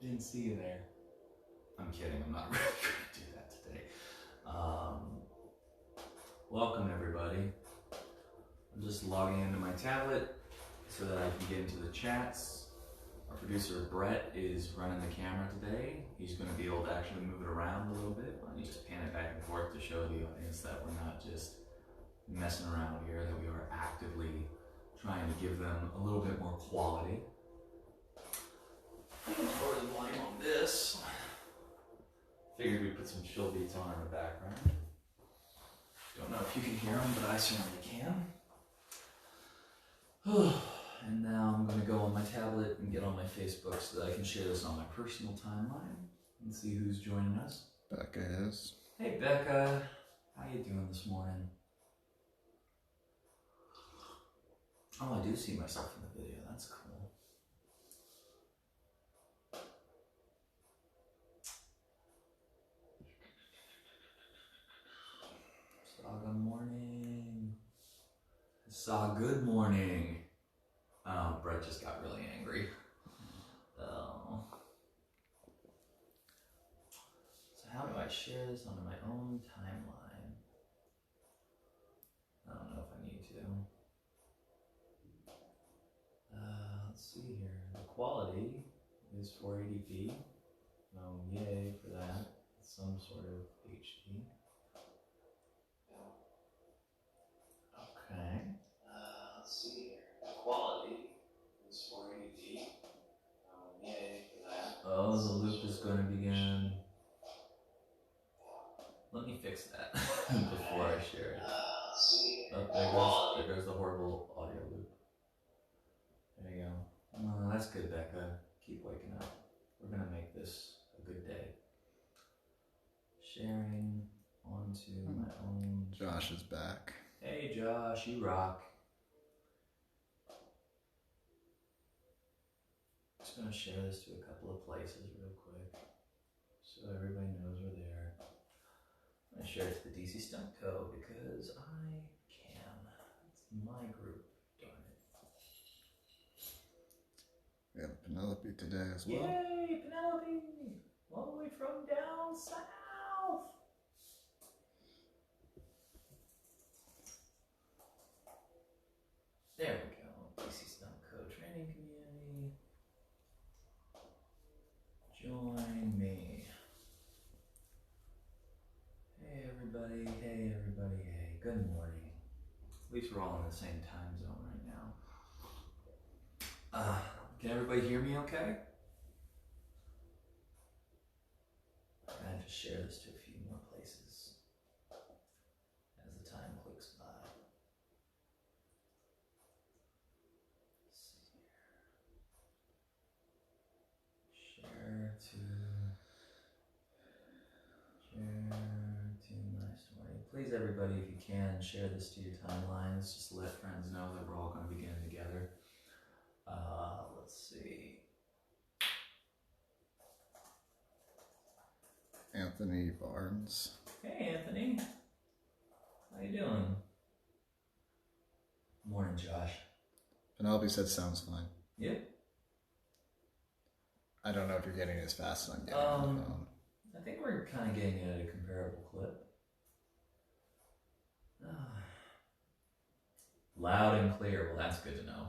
Didn't see you there. I'm kidding, I'm not really going to do that today. Welcome everybody. I'm just logging into my tablet so that I can get into the chats. Our producer Brett is running the camera today. He's going to be able to actually move it around a little bit. Why don't you just pan it back and forth to show the audience that we're not just messing around here, that we are actively trying to give them a little bit more quality. I'm going to lower the volume on this. Figured we'd put some chill beats on in the background. Don't know if you can hear them, but I certainly can. And now I'm going to go on my tablet and get on my Facebook so that I can share this on my personal timeline and see who's joining us. Becca is. Hey Becca, how you doing this morning? Oh, I do see myself in the video. That's cool. Saga morning. Good morning. Oh, Brett just got really angry. Oh. So how do I share this onto my own timeline? I don't know if I need to. Let's see here. The quality is 480p. Oh, yay for that. Some sort of HD. Okay. Let's see here. The quality is 480p. Oh, yay for that. Oh, the loop is going to begin. Let me fix that before I share it. Oh, there goes the horrible audio loop. There you go. Oh, that's good, Becca. Keep waking up. We're going to make this a good day. Sharing onto my own. Josh is back. Hey Josh, you rock. Just going to share this to a couple of places real quick so everybody knows we're there. I'm going to share it to the DC Stunt Co. because I can. It's my group, darn it. We have Penelope today as well. Yay, Penelope! All the way from down south! There we go. DC Stunt Co. Training Community. Join me. Hey everybody, hey everybody, hey. Good morning. At least we're all in the same time zone right now. Can everybody hear me okay? I'm gonna just share this to a few more places as the time clicks by. Let's see here. Share to my story. Please everybody, if you can, share this to your timelines. Just let friends know that we're all going to begin together. Let's see. Anthony Barnes. Hey Anthony, how you doing? Morning, Josh. Penelope said sounds fine. Yep. I don't know if you're getting it as fast as I'm getting on the phone. I think we're kind of getting it at a comparable clip. Loud and clear. Well, that's good to know.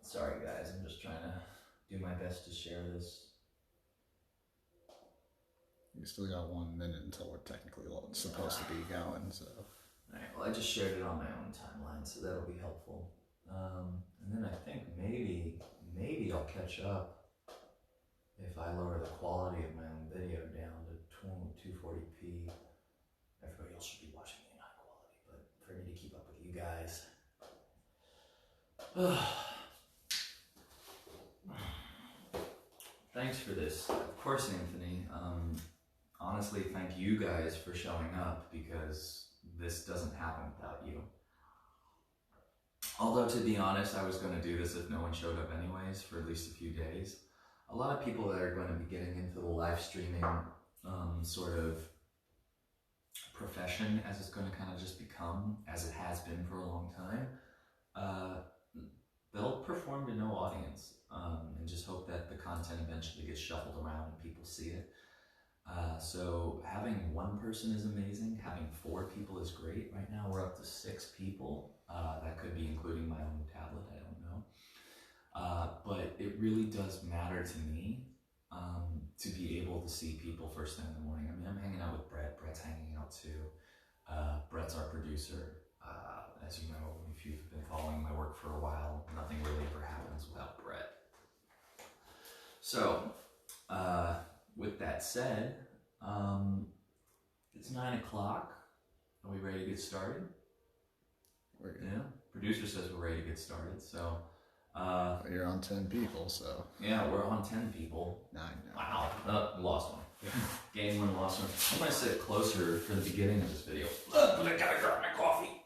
Sorry guys, I'm just trying to do my best to share this. We still got 1 minute until we're technically supposed to be going, so. Alright, well I just shared it on my own timeline, so that'll be helpful. And then I think maybe I'll catch up if I lower the quality of my own video down to 240p. Everybody else should be watching me in high quality, but for me to keep up with you guys. Thanks for this. Of course, Anthony. honestly thank you guys for showing up, because this doesn't happen without you. Although, to be honest, I was going to do this if no one showed up anyways for at least a few days. A lot of people that are going to be getting into the live streaming sort of profession, as it's going to kind of just become, as it has been for a long time, they'll perform to no audience, and just hope that the content eventually gets shuffled around and people see it. So having one person is amazing. Having 4 people is great. Right now we're up to 6 people. That could be including my own tablet, I don't know. But it really does matter to me to be able to see people first thing in the morning. I mean, I'm hanging out with Brett. Brett's hanging out too. Brett's our producer. As you know, if you've been following my work for a while, nothing really ever happens without Brett. So, with that said, it's 9 o'clock. Are we ready to get started? We're good. Yeah. Producer says we're ready to get started. So, You're on 10 people, so. yeah, we're on 10 people. 9 now. Wow. Lost one. Gained one, lost one. I'm gonna sit closer for the beginning of this video. But I gotta grab my coffee.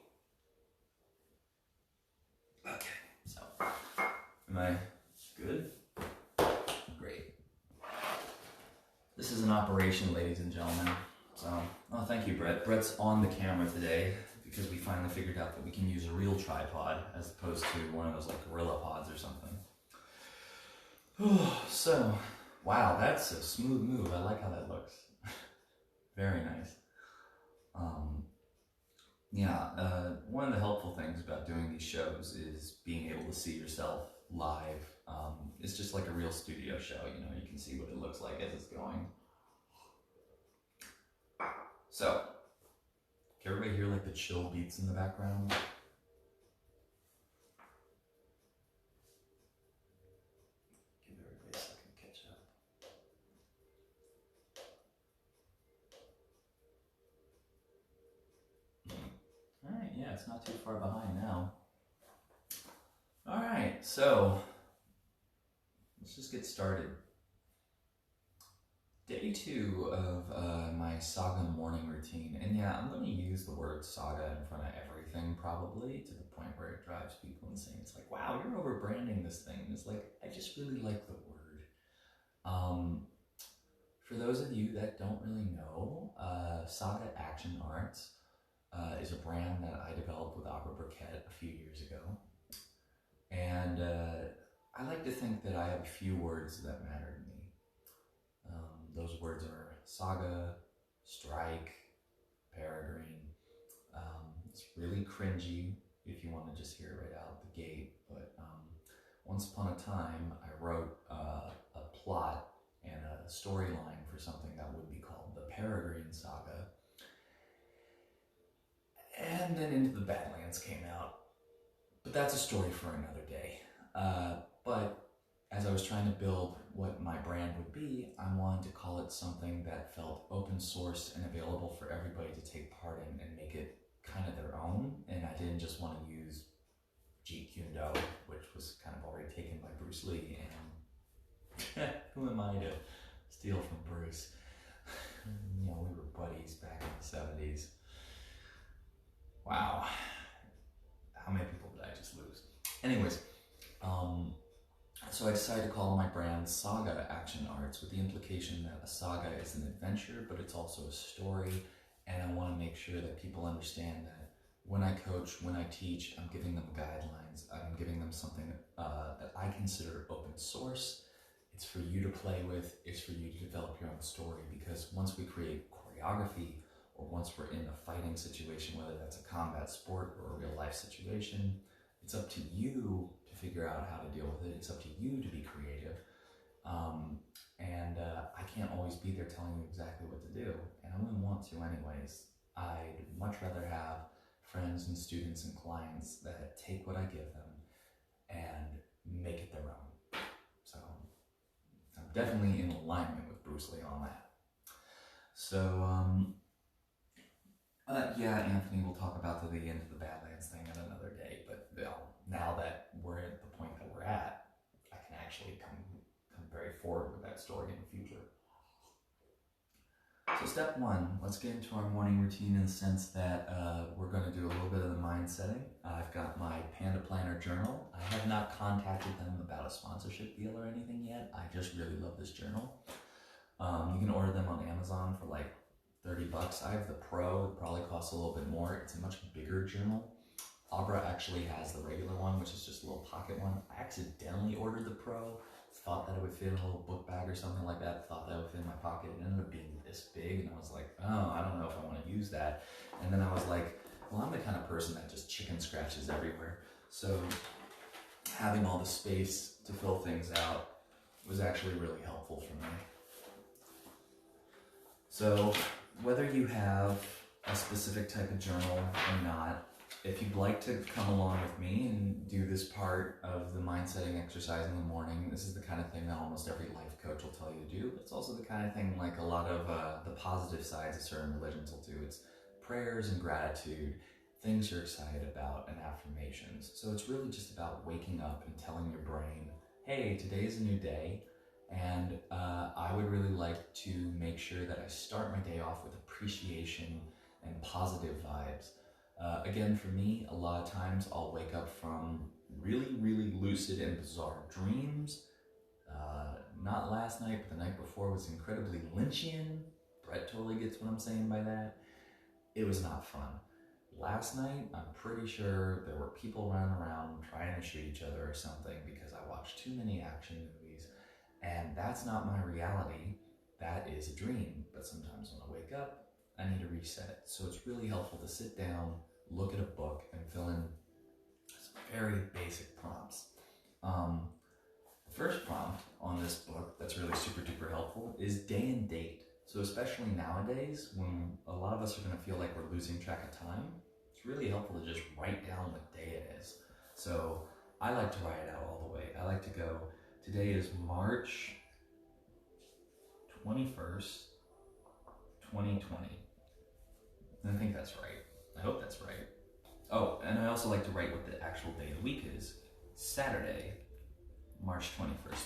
Okay. So, am I good? Great. This is an operation, ladies and gentlemen. So, oh, thank you, Brett. Brett's on the camera today because we finally figured out that we can use a real tripod as opposed to one of those like Gorilla Pods or something. So, wow, that's a smooth move. I like how that looks. Very nice. One of the helpful things about doing these shows is being able to see yourself live. It's just like a real studio show, you know, you can see what it looks like as it's going. So, can everybody hear like the chill beats in the background? Give everybody a second to catch up. Alright, yeah, it's not too far behind now. Alright, so let's just get started. Day 2 of my SAGA morning routine, and yeah, I'm going to use the word SAGA in front of everything probably, to the point where it drives people insane. It's like, wow, you're over branding this thing. And it's like, I just really like the word. For those of you that don't really know, SAGA Action Arts is a brand that I developed with Opera Briquette a few years ago. And I like to think that I have a few words that matter to me. Those words are saga, strike, peregrine. It's really cringy if you want to just hear it right out the gate, but once upon a time I wrote a plot and a storyline for something that would be called the Peregrine Saga. And then Into the Badlands came out. But that's a story for another day. But as I was trying to build what my brand would be, I wanted to call it something that felt open source and available for everybody to take part in and make it kind of their own. And I didn't just want to use Jeet Kune Do, which was kind of already taken by Bruce Lee, and who am I to steal from Bruce? You know, we were buddies back in the 70s. Wow. How many people did I just lose? Anyways, so I decided to call my brand SAGA Action Arts, with the implication that a saga is an adventure, but it's also a story, and I want to make sure that people understand that when I coach, when I teach, I'm giving them guidelines, I'm giving them something that I consider open source. It's for you to play with, it's for you to develop your own story, because once we create choreography, or once we're in a fighting situation, whether that's a combat sport or a real life situation, it's up to you to figure out how to deal with it. It's up to you to be creative. I can't always be there telling you exactly what to do, and I wouldn't want to anyways. I'd much rather have friends and students and clients that take what I give them and make it their own. So I'm definitely in alignment with Bruce Lee on that. So, yeah, Anthony, we'll talk about the Into the Badlands thing on another day, but now that we're at the point that we're at, I can actually come very forward with that story in the future. So step one, let's get into our morning routine in the sense that we're going to do a little bit of the mind setting. I've got my Panda Planner journal. I have not contacted them about a sponsorship deal or anything yet. I just really love this journal. You can order them on Amazon for like $30. I have the Pro, it probably costs a little bit more. It's a much bigger journal. Abra actually has the regular one, which is just a little pocket one. I accidentally ordered the Pro, thought that it would fit in a little book bag or something like that, thought that would fit in my pocket. It ended up being this big, and I was like, oh, I don't know if I want to use that. And then I was like, well, I'm the kind of person that just chicken scratches everywhere. So having all the space to fill things out was actually really helpful for me. So whether you have a specific type of journal or not, if you'd like to come along with me and do this part of the mind setting exercise in the morning, this is the kind of thing that almost every life coach will tell you to do. It's also the kind of thing like a lot of the positive sides of certain religions will do. It's prayers and gratitude, things you're excited about, and affirmations. So it's really just about waking up and telling your brain, hey, today is a new day, and I would really like to make sure that I start my day off with appreciation and positive vibes. Again, for me, a lot of times I'll wake up from really, really lucid and bizarre dreams. Not last night, but the night before was incredibly Lynchian. Brett totally gets what I'm saying by that. It was not fun. Last night, I'm pretty sure there were people running around trying to shoot each other or something because I watched too many action movies. And that's not my reality. That is a dream. But sometimes when I wake up, I need to reset. So it's really helpful to sit down, look at a book, and fill in some very basic prompts. The first prompt on this book that's really super duper helpful is day and date. So especially nowadays, when a lot of us are going to feel like we're losing track of time, it's really helpful to just write down what day it is. So I like to write it out all the way. I like to go, today is March 21st, 2020. I think that's right. I hope that's right. Oh, and I also like to write what the actual day of the week is. Saturday, March 21st,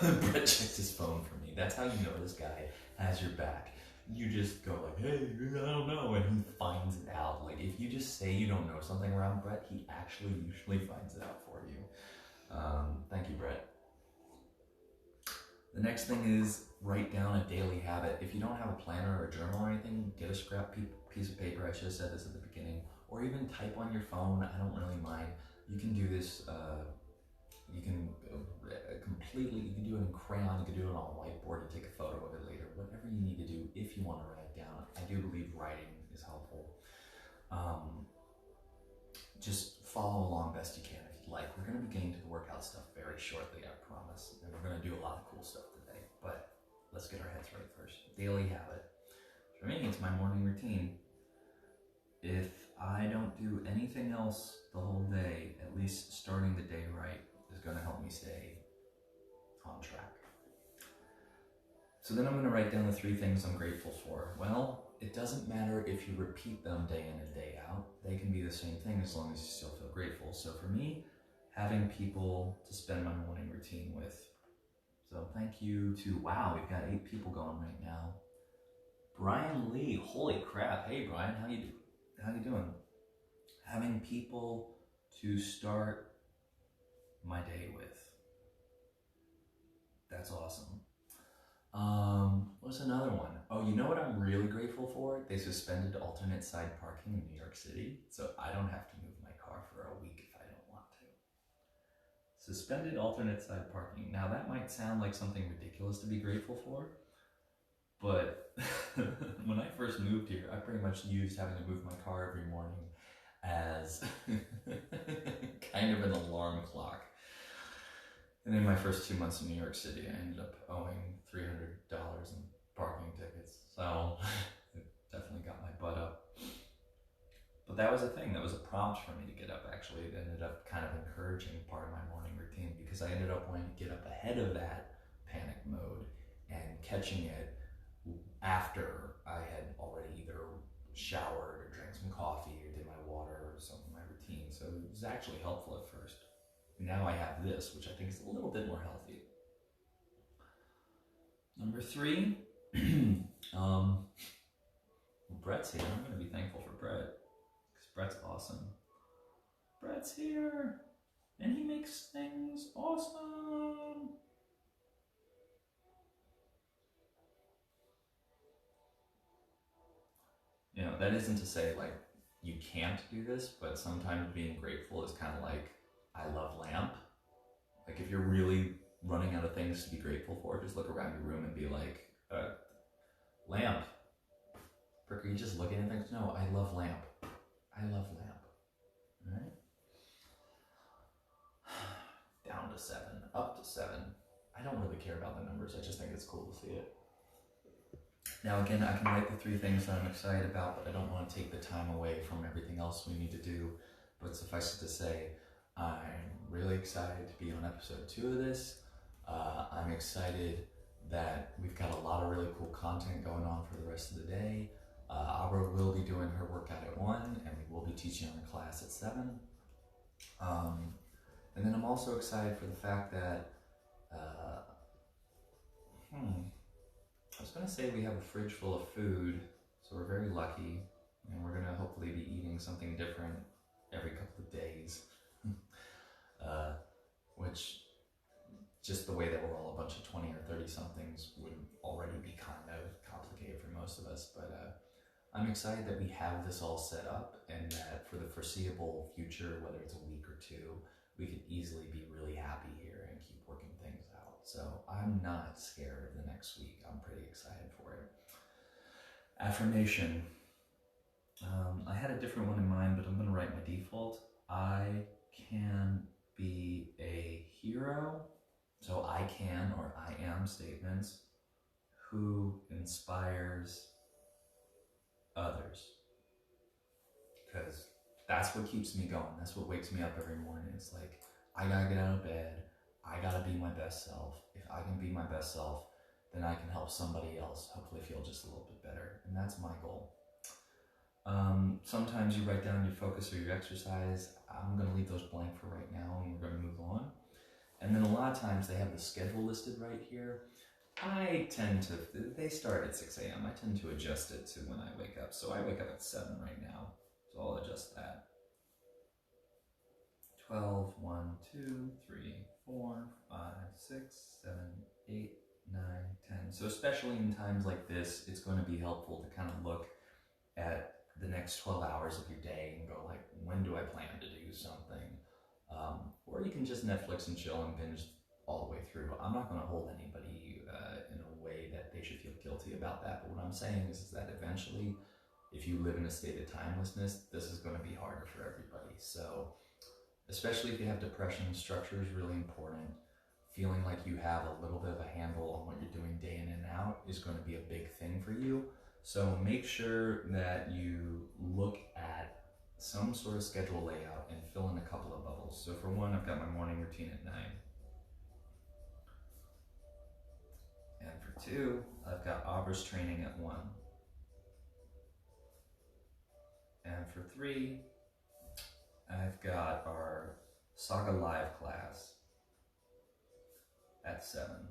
2020. Brett checks his phone for me. That's how you know this guy has your back. You just go like, hey, I don't know, and he finds it out. Like, if you just say you don't know something around Brett, he actually usually finds it out for you. Thank you, Brett. The next thing is write down a daily habit. If you don't have a planner or a journal or anything, get a scrap piece of paper. I should have said this at the beginning. Or even type on your phone. I don't really mind. You can do this, you can you can do it in crayon, you can do it on a whiteboard, and take a photo of it later. Whatever you need to do if you want to write it down. I do believe writing is helpful. Just follow along best you can if you'd like. We're going to be getting to the workout stuff very shortly, I promise. And we're going to do a lot of cool stuff today. But let's get our heads right first. Daily habit. For me, it's my morning routine. If I don't do anything else the whole day, at least starting the day right is going to help me stay on track. So then I'm going to write down the 3 things I'm grateful for. Well, it doesn't matter if you repeat them day in and day out. They can be the same thing as long as you still feel grateful. So for me, having people to spend my morning routine with. So thank you to, wow, we've got 8 people going right now. Brian Lee, holy crap. Hey Brian, how you doing? Having people to start my day with. That's awesome. What's another one? Oh, you know what I'm really grateful for? They suspended alternate side parking in New York City, so I don't have to move my car for a week if I don't want to. Suspended alternate side parking. Now that might sound like something ridiculous to be grateful for, but when I first moved here, I pretty much used having to move my car every morning as kind of an alarm clock. And in my first 2 months in New York City, I ended up owing $300 in parking tickets. So it definitely got my butt up. But that was a thing. That was a prompt for me to get up, actually. It ended up kind of encouraging part of my morning routine because I ended up wanting to get up ahead of that panic mode and catching it after I had already either showered or drank some coffee or did my water or something, my routine. So it was actually helpful at first. Now I have this, which I think is a little bit more healthy. Number 3, Brett's here. I'm going to be thankful for Brett, because Brett's awesome. Brett's here, and he makes things awesome. You know, that isn't to say, like, you can't do this, but sometimes being grateful is kind of like, I love lamp. Like, if you're really running out of things to be grateful for, just look around your room and be like, lamp. Are you just looking at things? No, I love lamp. I love lamp. Alright? Down to 7, up to 7. I don't really care about the numbers, I just think it's cool to see it. Now again, I can write the 3 things that I'm excited about, but I don't want to take the time away from everything else we need to do. But suffice it to say, I'm really excited to be on episode 2 of this. I'm excited that we've got a lot of really cool content going on for the rest of the day. Abra will be doing her workout at 1, and we will be teaching her class at 7. And then I'm also excited for the fact that, I was going to say we have a fridge full of food, so we're very lucky, and we're going to hopefully be eating something different every couple of days, which, just the way that we're all a bunch of 20 or 30 somethings would already be kind of complicated for most of us, but I'm excited that we have this all set up, and that for the foreseeable future, whether it's a week or 2, we could easily be really happy here and keep working things out. So I'm not scared of the next week. I'm pretty excited for it. Affirmation. I had a different one in mind, but I'm going to write my default. I can be a hero. So I can, or I am statements, who inspires others. Because that's what keeps me going. That's what wakes me up every morning. It's like, I gotta get out of bed. I gotta be my best self. If I can be my best self, then I can help somebody else hopefully feel just a little bit better. And that's my goal. Sometimes you write down your focus or your exercise. I'm gonna leave those blank for right now, and we're gonna move on. And then a lot of times they have the schedule listed right here. They start at 6 a.m. I tend to adjust it to when I wake up. So I wake up at 7 right now. So I'll adjust that. 12, 1, 2, 3, 4, 5, 6, 7, 8, 9, 10. So especially in times like this, it's going to be helpful to kind of look at the next 12 hours of your day and go like, when do I plan to do something? Or you can just Netflix and chill and binge all the way through. I'm not going to hold anybody in a way that they should feel guilty about that. But what I'm saying is that eventually, if you live in a state of timelessness, this is going to be harder for everybody. So especially if you have depression, structure is really important. Feeling like you have a little bit of a handle on what you're doing day in and out is going to be a big thing for you. So make sure that you look at some sort of schedule layout and fill in a couple of bubbles. So for one, I've got my morning routine at 9. And for 2, I've got Abra's training at 1. And for 3, I've got our SAGA Live class at 7.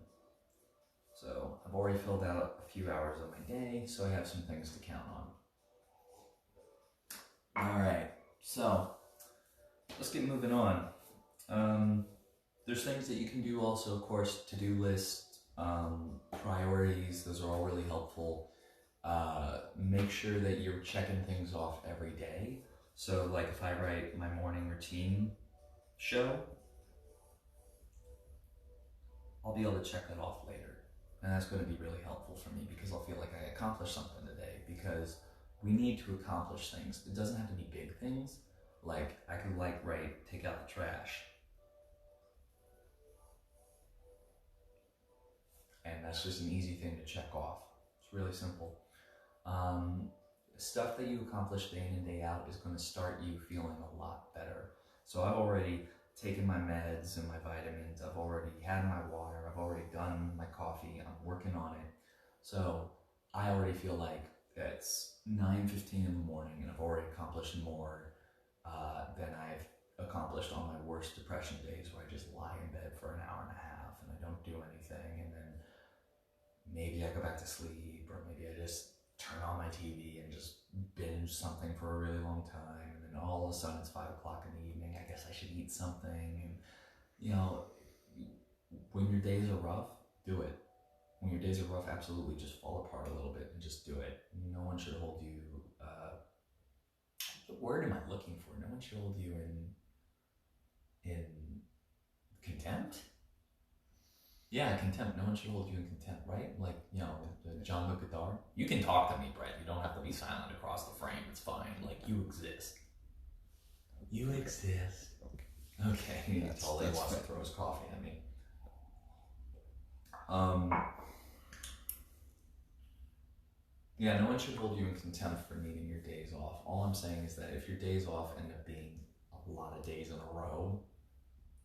So I've already filled out a few hours of my day, so I have some things to count on. All right, so let's get moving on. There's things that you can do also, of course, to-do list, priorities, those are all really helpful. Make sure that you're checking things off every day. So like if I write my morning routine show, I'll be able to check that off later. And that's going to be really helpful for me because I'll feel like I accomplished something today, because we need to accomplish things. It doesn't have to be big things. Like I could write, take out the trash. And that's just an easy thing to check off. It's really simple. Stuff that you accomplish day in and day out is going to start you feeling a lot better. So I've already taken my meds and my vitamins. I've already had my water. I've already done my coffee. I'm working on it. So I already feel like it's 9:15 in the morning and I've already accomplished more than I've accomplished on my worst depression days, where I just lie in bed for an hour and a half and I don't do anything, and then maybe I go back to sleep, or maybe I just turn on my TV and just binge something for a really long time, and then all of a sudden it's 5 o'clock in the evening, I guess I should eat something. And you know, when your days are rough, do it. When your days are rough, absolutely just fall apart a little bit and just do it. No one should hold you, what word am I looking for? No one should hold you in contempt? Yeah, contempt. No one should hold you in contempt, right? Like, you know, John Luc Godard. You can talk to me, Brett. You don't have to be silent across the frame. It's fine. Like, you exist. You exist. Okay, he totally wants to throw his coffee at me. Yeah, no one should hold you in contempt for needing your days off. All I'm saying is that if your days off end up being a lot of days in a row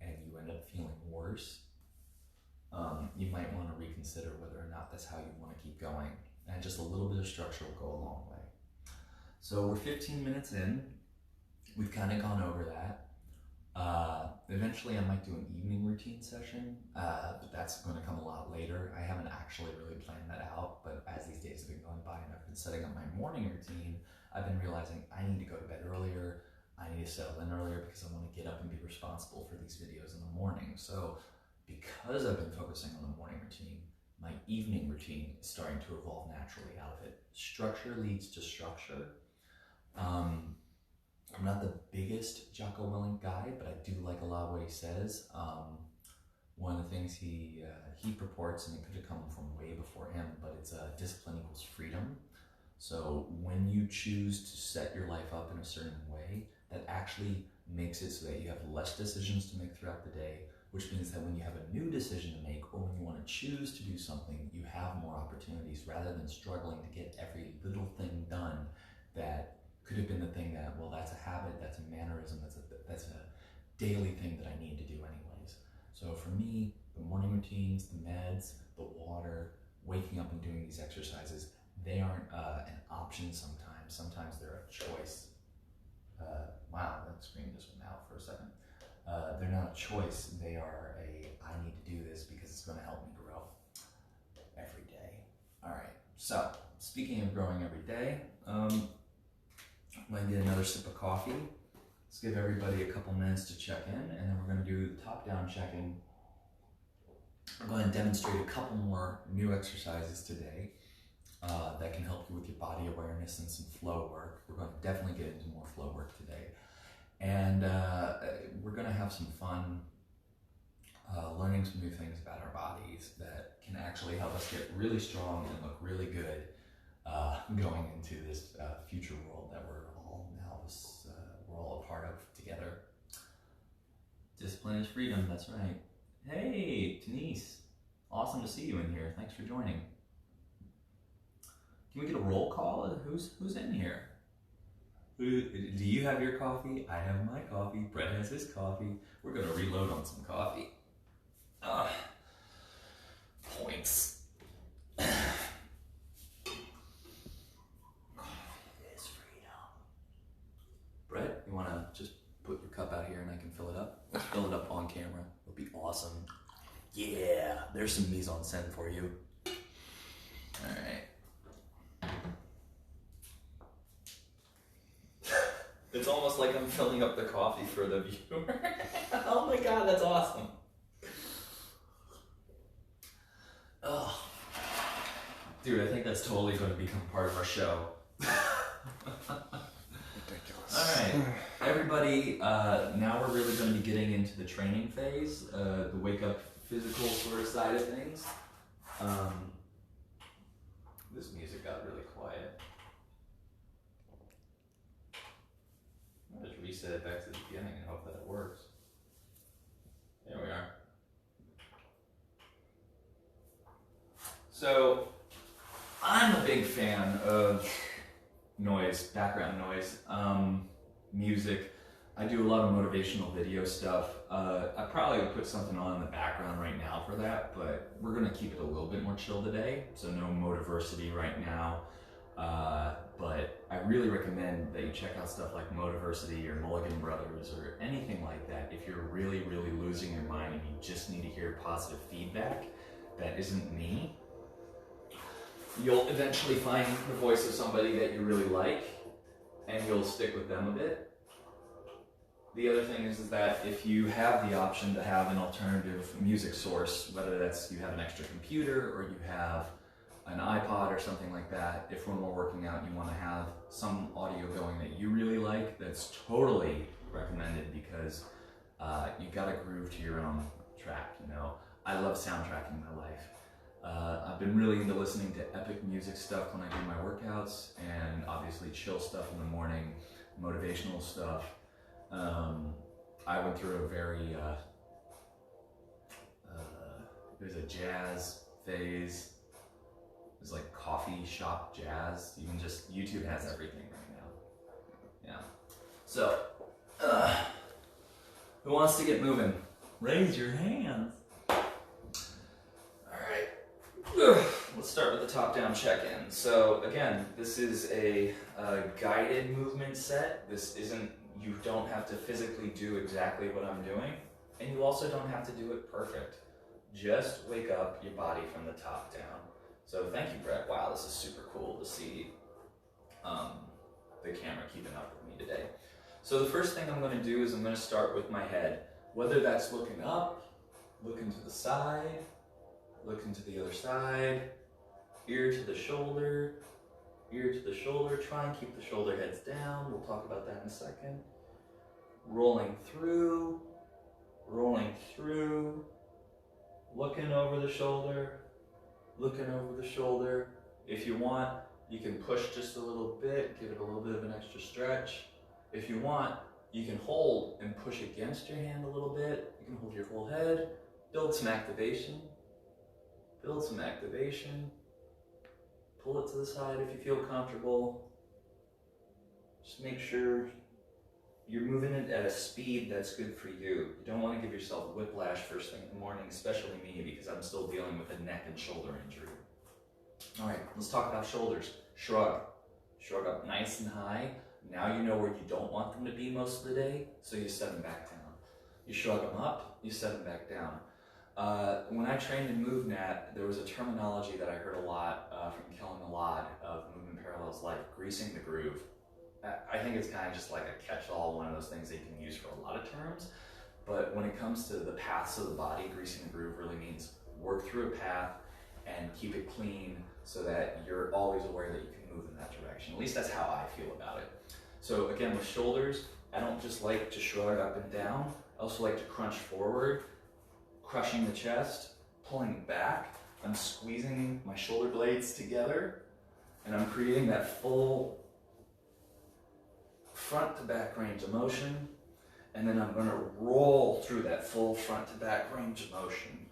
and you end up feeling worse, you might want to reconsider whether or not that's how you want to keep going. And just a little bit of structure will go a long way. So we're 15 minutes in. We've kind of gone over that. Eventually I might do an evening routine session, but that's going to come a lot later. I haven't actually really planned that out, but as these days have been going by and I've been setting up my morning routine, I've been realizing I need to go to bed earlier, I need to settle in earlier because I want to get up and be responsible for these videos in the morning. So because I've been focusing on the morning routine, my evening routine is starting to evolve naturally out of it. Structure leads to structure. I'm not the biggest Jocko Willink guy, but I do like a lot of what he says. One of the things he purports, and it could have come from way before him, but it's discipline equals freedom. So when you choose to set your life up in a certain way, that actually makes it so that you have less decisions to make throughout the day, which means that when you have a new decision to make, or when you want to choose to do something, you have more opportunities rather than struggling to get every little thing done that could have been the thing that, well, that's a habit, that's a mannerism, that's a daily thing that I need to do anyways. So for me, the morning routines, the meds, the water, waking up and doing these exercises, they aren't an option sometimes. Sometimes they're a choice. Wow, that screen just went out for a second. They're not a choice, they are I need to do this because it's going to help me grow every day. All right, so speaking of growing every day, I'm going to get another sip of coffee. Let's give everybody a couple minutes to check in, and then we're going to do the top-down check-in. I'm going to demonstrate a couple more new exercises today that can help you with your body awareness and some flow work. We're going to definitely get into more flow work today. And we're going to have some fun learning some new things about our bodies that can actually help us get really strong and look really good going into this future world that we're all a part of together. Discipline is freedom, that's right. Hey, Denise, awesome to see you in here. Thanks for joining. Can we get a roll call? Who's in here? Do you have your coffee? I have my coffee. Brett has his coffee. We're gonna reload on some coffee. Points. Brett, you want to just put your cup out here and I can fill it up? Let's fill it up on camera. It'll be awesome. Yeah, there's some mise en scène for you. All right. It's almost like I'm filling up the coffee for the viewer. Oh my God, that's awesome. Oh, dude, I think that's totally going to become part of our show. All right, everybody, now we're really going to be getting into the training phase, the wake up physical sort of side of things. This music got really quiet. I'll just reset it back to the beginning and hope that it works. There we are. So, I'm a big fan of noise, background noise, music. I do a lot of motivational video stuff. I probably would put something on in the background right now for that, but we're gonna keep it a little bit more chill today, so no Motiversity right now. But I really recommend that you check out stuff like Motiversity or Mulligan Brothers or anything like that if you're really, really losing your mind and you just need to hear positive feedback that isn't me. you'll eventually find the voice of somebody that you really like, and you'll stick with them a bit. The other thing is that if you have the option to have an alternative music source, whether that's you have an extra computer or you have an iPod or something like that, if when we're working out you want to have some audio going that you really like, that's totally recommended, because you got to groove to your own track, you know. I love soundtracking my life. I've been really into listening to epic music stuff when I do my workouts, and obviously chill stuff in the morning, motivational stuff. I went through a very, there's a jazz phase. It's like coffee shop jazz. You can just, YouTube has everything right now. Yeah. So, who wants to get moving? Raise your hands. Let's start with the top-down check-in. So again, this is a guided movement set. This isn't, you don't have to physically do exactly what I'm doing, and you also don't have to do it perfect. Just wake up your body from the top down. So thank you, Brett. Wow, this is super cool to see the camera keeping up with me today. So the first thing I'm going to do is I'm going to start with my head. Whether that's looking up, looking to the side, looking to the other side, ear to the shoulder, ear to the shoulder. Try and keep the shoulder heads down. We'll talk about that in a second. Rolling through, looking over the shoulder, looking over the shoulder. If you want, you can push just a little bit, give it a little bit of an extra stretch. If you want, you can hold and push against your hand a little bit. You can hold your whole head, build some activation. Build some activation. Pull it to the side if you feel comfortable. Just make sure you're moving it at a speed that's good for you. You don't want to give yourself whiplash first thing in the morning, especially me, because I'm still dealing with a neck and shoulder injury. All right, let's talk about shoulders. Shrug. Shrug up nice and high. Now you know where you don't want them to be most of the day, so you set them back down. You shrug them up, you set them back down. When I trained in MoveNat, there was a terminology that I heard a lot from Kellen Alad of Movement Parallels Life, greasing the groove. I think it's kind of just like a catch-all, one of those things that you can use for a lot of terms. But when it comes to the paths of the body, greasing the groove really means work through a path and keep it clean so that you're always aware that you can move in that direction. At least that's how I feel about it. So again, with shoulders, I don't just like to shrug up and down. I also like to crunch forward, crushing the chest, pulling back. I'm squeezing my shoulder blades together, and I'm creating that full front to back range of motion, and then I'm going to roll through that full front to back range of motion.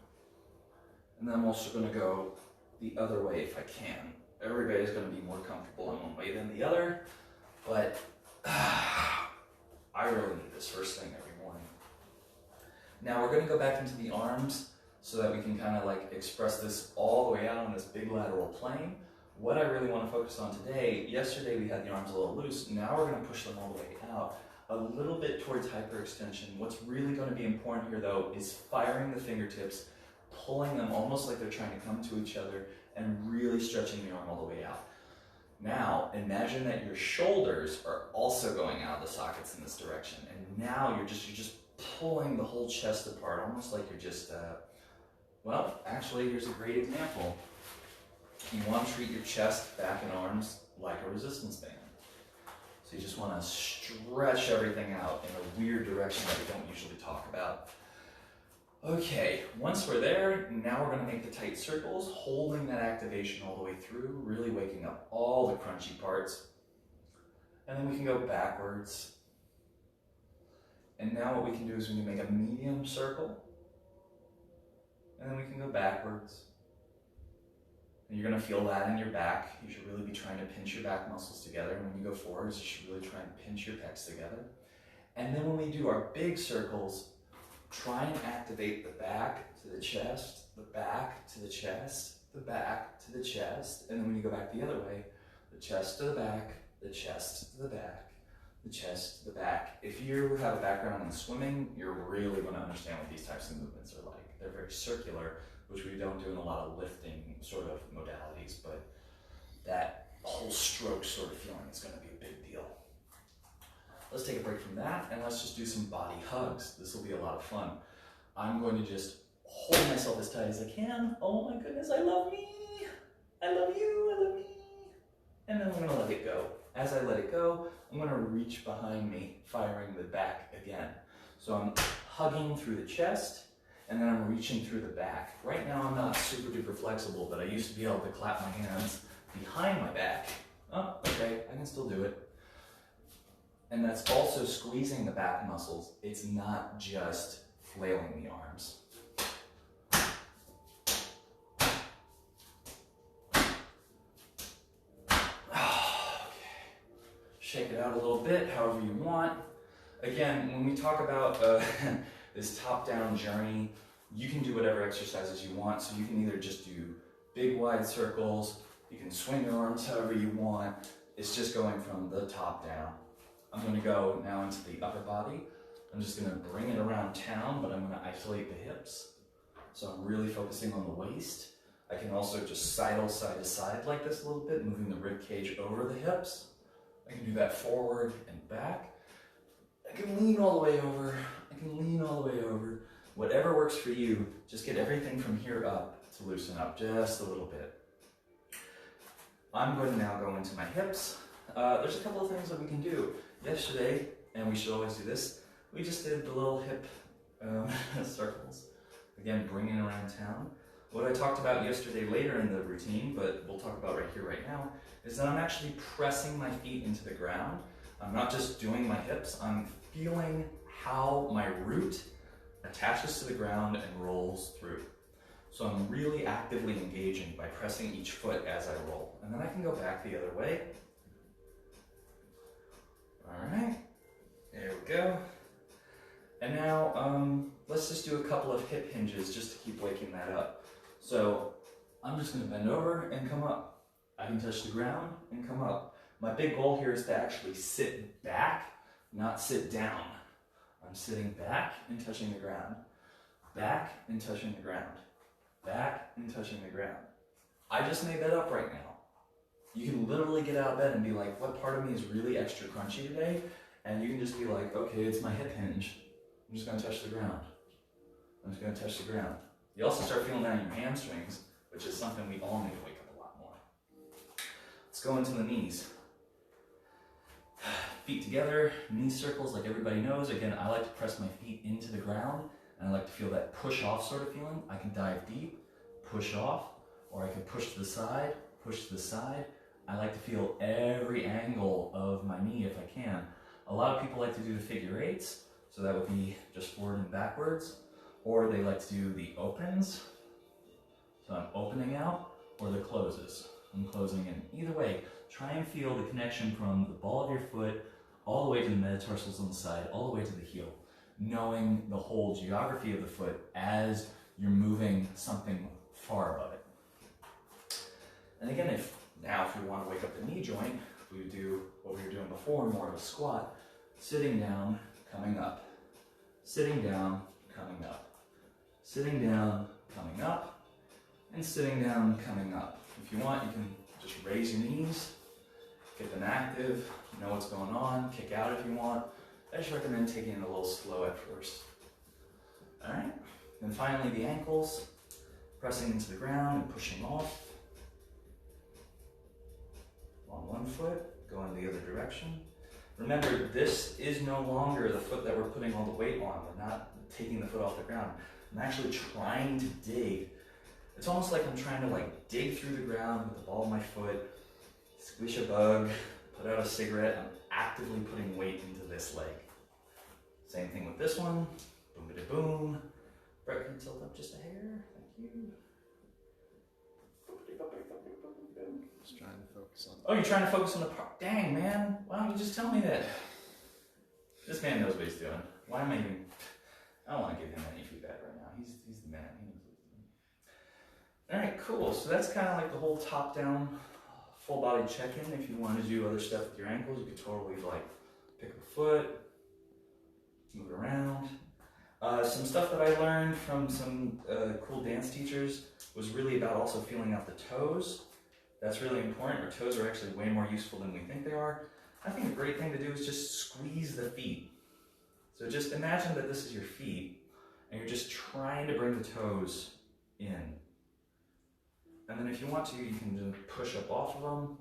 And then I'm also going to go the other way if I can. Everybody's going to be more comfortable in one way than the other, but I really need this first thing every morning. Now we're going to go back into the arms so that we can kind of like express this all the way out on this big lateral plane. What I really want to focus on today, yesterday we had the arms a little loose, now we're going to push them all the way out, a little bit towards hyperextension. What's really going to be important here though is firing the fingertips, pulling them almost like they're trying to come to each other, and really stretching the arm all the way out. Now, imagine that your shoulders are also going out of the sockets in this direction, and now you're just pulling the whole chest apart, almost like you're just, well, actually, here's a great example. You want to treat your chest, back, and arms like a resistance band. So you just want to stretch everything out in a weird direction that we don't usually talk about. Okay, once we're there, now we're going to make the tight circles, holding that activation all the way through, really waking up all the crunchy parts. And then we can go backwards. And now what we can do is we can make a medium circle. And then we can go backwards. And you're going to feel that in your back. You should really be trying to pinch your back muscles together. And when you go forwards, you should really try and pinch your pecs together. And then when we do our big circles, try and activate the back to the chest, the back to the chest, the back to the chest. And then when you go back the other way, the chest to the back, the chest to the back, the chest to the back. If you have a background in swimming, you're really going to understand what these types of movements are like. They're very circular, which we don't do in a lot of lifting sort of modalities, but that whole stroke sort of feeling is going to be a big deal. Let's take a break from that and let's just do some body hugs. This will be a lot of fun. I'm going to just hold myself as tight as I can. Oh my goodness, I love me. I love you, I love me. And then I'm gonna let it go. As I let it go, I'm gonna reach behind me, firing the back again. So I'm hugging through the chest, and then I'm reaching through the back. Right now I'm not super duper flexible, but I used to be able to clap my hands behind my back. Oh, okay, I can still do it. And that's also squeezing the back muscles. It's not just flailing the arms. Shake it out a little bit, however you want. Again, when we talk about this top-down journey, you can do whatever exercises you want. So you can either just do big wide circles, you can swing your arms however you want. It's just going from the top down. I'm gonna go now into the upper body. I'm just gonna bring it around town, but I'm gonna isolate the hips. So I'm really focusing on the waist. I can also just sidle side to side like this a little bit, moving the rib cage over the hips. I can do that forward and back. I can lean all the way over. I can lean all the way over. Whatever works for you, just get everything from here up to loosen up just a little bit. I'm going to now go into my hips. There's a couple of things that we can do. Yesterday, and we should always do this, we just did the little hip circles. Again, bringing it around town. What I talked about yesterday later in the routine, but we'll talk about right here, right now, is that I'm actually pressing my feet into the ground. I'm not just doing my hips, I'm feeling how my root attaches to the ground and rolls through. So I'm really actively engaging by pressing each foot as I roll. And then I can go back the other way. All right, there we go. And now let's just do a couple of hip hinges just to keep waking that up. So I'm just gonna bend over and come up. I can touch the ground and come up. My big goal here is to actually sit back, not sit down. I'm sitting back and touching the ground. Back and touching the ground. Back and touching the ground. I just made that up right now. You can literally get out of bed and be like, what part of me is really extra crunchy today? And you can just be like, okay, it's my hip hinge. I'm just gonna touch the ground. I'm just gonna touch the ground. You also start feeling that in your hamstrings, which is something we all need to wake up a lot more. Let's go into the knees. Feet together, knee circles like everybody knows. Again, I like to press my feet into the ground, and I like to feel that push off sort of feeling. I can dive deep, push off, or I can push to the side, push to the side. I like to feel every angle of my knee if I can. A lot of people like to do the figure eights, so that would be just forward and backwards, or they like to do the opens. So I'm opening out, or the closes. I'm closing in. Either way, try and feel the connection from the ball of your foot all the way to the metatarsals on the side, all the way to the heel, knowing the whole geography of the foot as you're moving something far above it. And again, if we want to wake up the knee joint, we would do what we were doing before, more of a squat, sitting down, coming up, sitting down, coming up, sitting down, coming up, and sitting down, coming up. If you want, you can just raise your knees, get them active, know what's going on, kick out if you want. I just recommend taking it a little slow at first. All right, and finally the ankles, pressing into the ground and pushing off. On one foot, going the other direction. Remember, this is no longer the foot that we're putting all the weight on. We're not taking the foot off the ground. I'm actually trying to dig. It's almost like I'm trying to dig through the ground with the ball of my foot, squish a bug, put out a cigarette. I'm actively putting weight into this leg. Same thing with this one. Boom-a-da-boom. Brett, can you tilt up just a hair? Thank you. Just trying to focus on. Oh, you're trying to focus on the part. Dang, man. Why don't you just tell me that? This man knows what he's doing. Why am I even... I don't want to give him any feedback right now. He's the man. He knows what he's doing. All right, cool. So that's kind of like the whole top-down, full-body check-in. If you want to do other stuff with your ankles, you could totally pick a foot, move it around. Some stuff that I learned from some cool dance teachers was really about also feeling out the toes. That's really important. Our toes are actually way more useful than we think they are. I think a great thing to do is just squeeze the feet. So just imagine that this is your feet, and you're just trying to bring the toes in. And then if you want to, you can just push up off of them,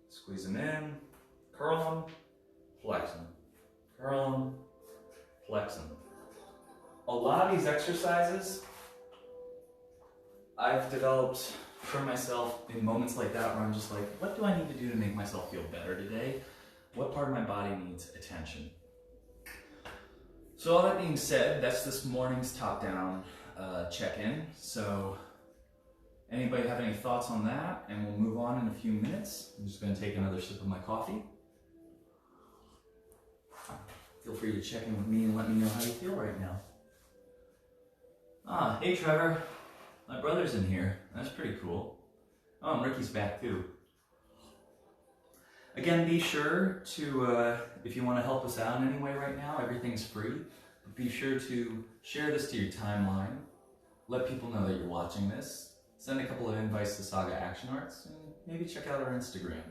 squeeze them in, curl them, flex them, curl them, flex them. A lot of these exercises I've developed for myself in moments like that where I'm just like, what do I need to do to make myself feel better today? What part of my body needs attention? So all that being said, that's this morning's top-down check-in. So anybody have any thoughts on that? And we'll move on in a few minutes. I'm just going to take another sip of my coffee. Feel free to check in with me and let me know how you feel right now. Ah, hey Trevor. My brother's in here. That's pretty cool. Oh, and Ricky's back too. Again, be sure to, if you want to help us out in any way right now, everything's free. But be sure to share this to your timeline. Let people know that you're watching this. Send a couple of invites to Saga Action Arts, and maybe check out our Instagram.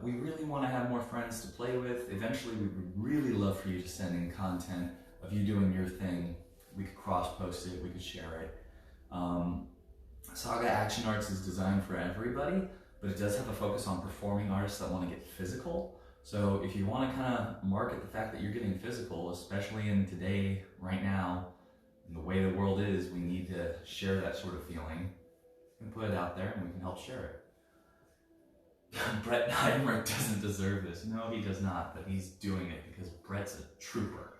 We really want to have more friends to play with. Eventually, we would really love for you to send in content of you doing your thing. We could cross-post it, we could share it. Saga Action Arts is designed for everybody, but it does have a focus on performing artists that want to get physical. So if you want to kind of market the fact that you're getting physical, especially in today, right now, in the way the world is, we need to share that sort of feeling and put it out there, and we can help share it. Brett Heidenreich doesn't deserve this. No, he does not, but he's doing it because Brett's a trooper.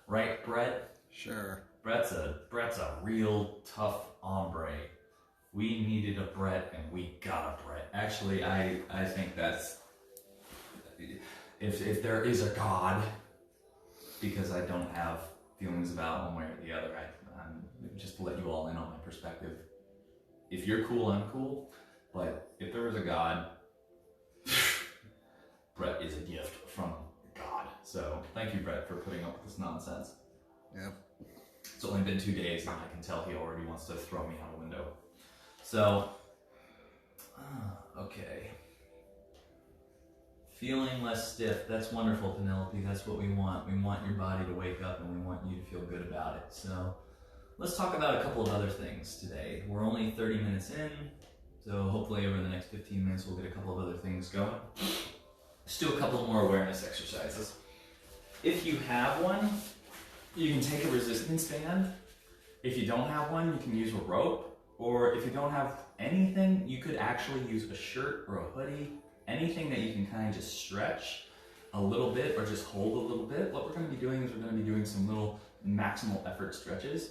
Right, Brett? Sure. Brett's a real tough hombre. We needed a Brett, and we got a Brett. Actually, I think that's, if there is a God, because I don't have feelings about one way or the other, I'm just to let you all in on my perspective. If you're cool, I'm cool, but if there is a God, Brett is a gift from God. So thank you, Brett, for putting up with this nonsense. Yep. It's only been 2 days, and I can tell he already wants to throw me out a window. So, okay. Feeling less stiff. That's wonderful, Penelope. That's what we want. We want your body to wake up, and we want you to feel good about it. So, let's talk about a couple of other things today. We're only 30 minutes in, so hopefully over the next 15 minutes we'll get a couple of other things going. Let's do a couple more awareness exercises. If you have one, you can take a resistance band. If you don't have one, you can use a rope. Or if you don't have anything, you could actually use a shirt or a hoodie. Anything that you can kind of just stretch a little bit or just hold a little bit. What we're going to be doing is we're going to be doing some little maximal effort stretches.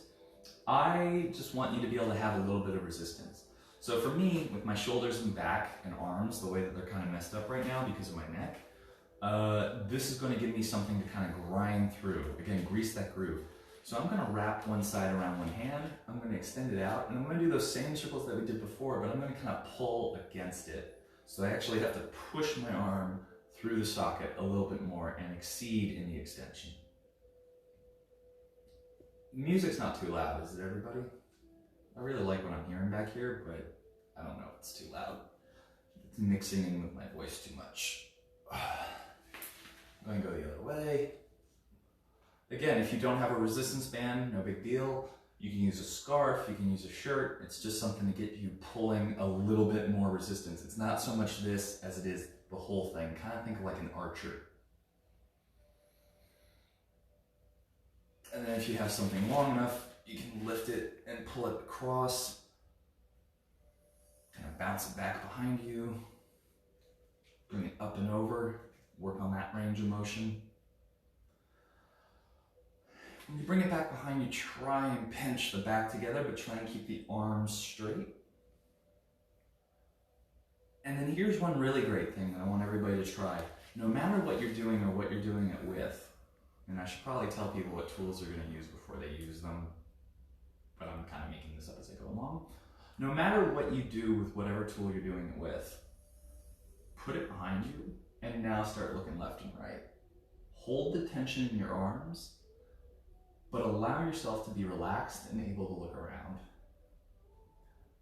I just want you to be able to have a little bit of resistance. So for me, with my shoulders and back and arms, the way that they're kind of messed up right now because of my neck, this is going to give me something to kind of grind through. Again, grease that groove. So I'm going to wrap one side around one hand, I'm going to extend it out, and I'm going to do those same circles that we did before, but I'm going to kind of pull against it. So I actually have to push my arm through the socket a little bit more and exceed in the extension. Music's not too loud, is it, everybody? I really like what I'm hearing back here, but I don't know if it's too loud. It's mixing in with my voice too much. I'm going to go the other way. Again, if you don't have a resistance band, no big deal. You can use a scarf, you can use a shirt. It's just something to get you pulling a little bit more resistance. It's not so much this as it is the whole thing. Kind of think of like an archer. And then if you have something long enough, you can lift it and pull it across. Kind of bounce it back behind you. Bring it up and over. Work on that range of motion. When you bring it back behind you, try and pinch the back together, but try and keep the arms straight. And then here's one really great thing that I want everybody to try. No matter what you're doing or what you're doing it with, and I should probably tell people what tools they're going to use before they use them, but I'm kind of making this up as I go along. No matter what you do with whatever tool you're doing it with, put it behind you, and now start looking left and right. Hold the tension in your arms, but allow yourself to be relaxed and able to look around.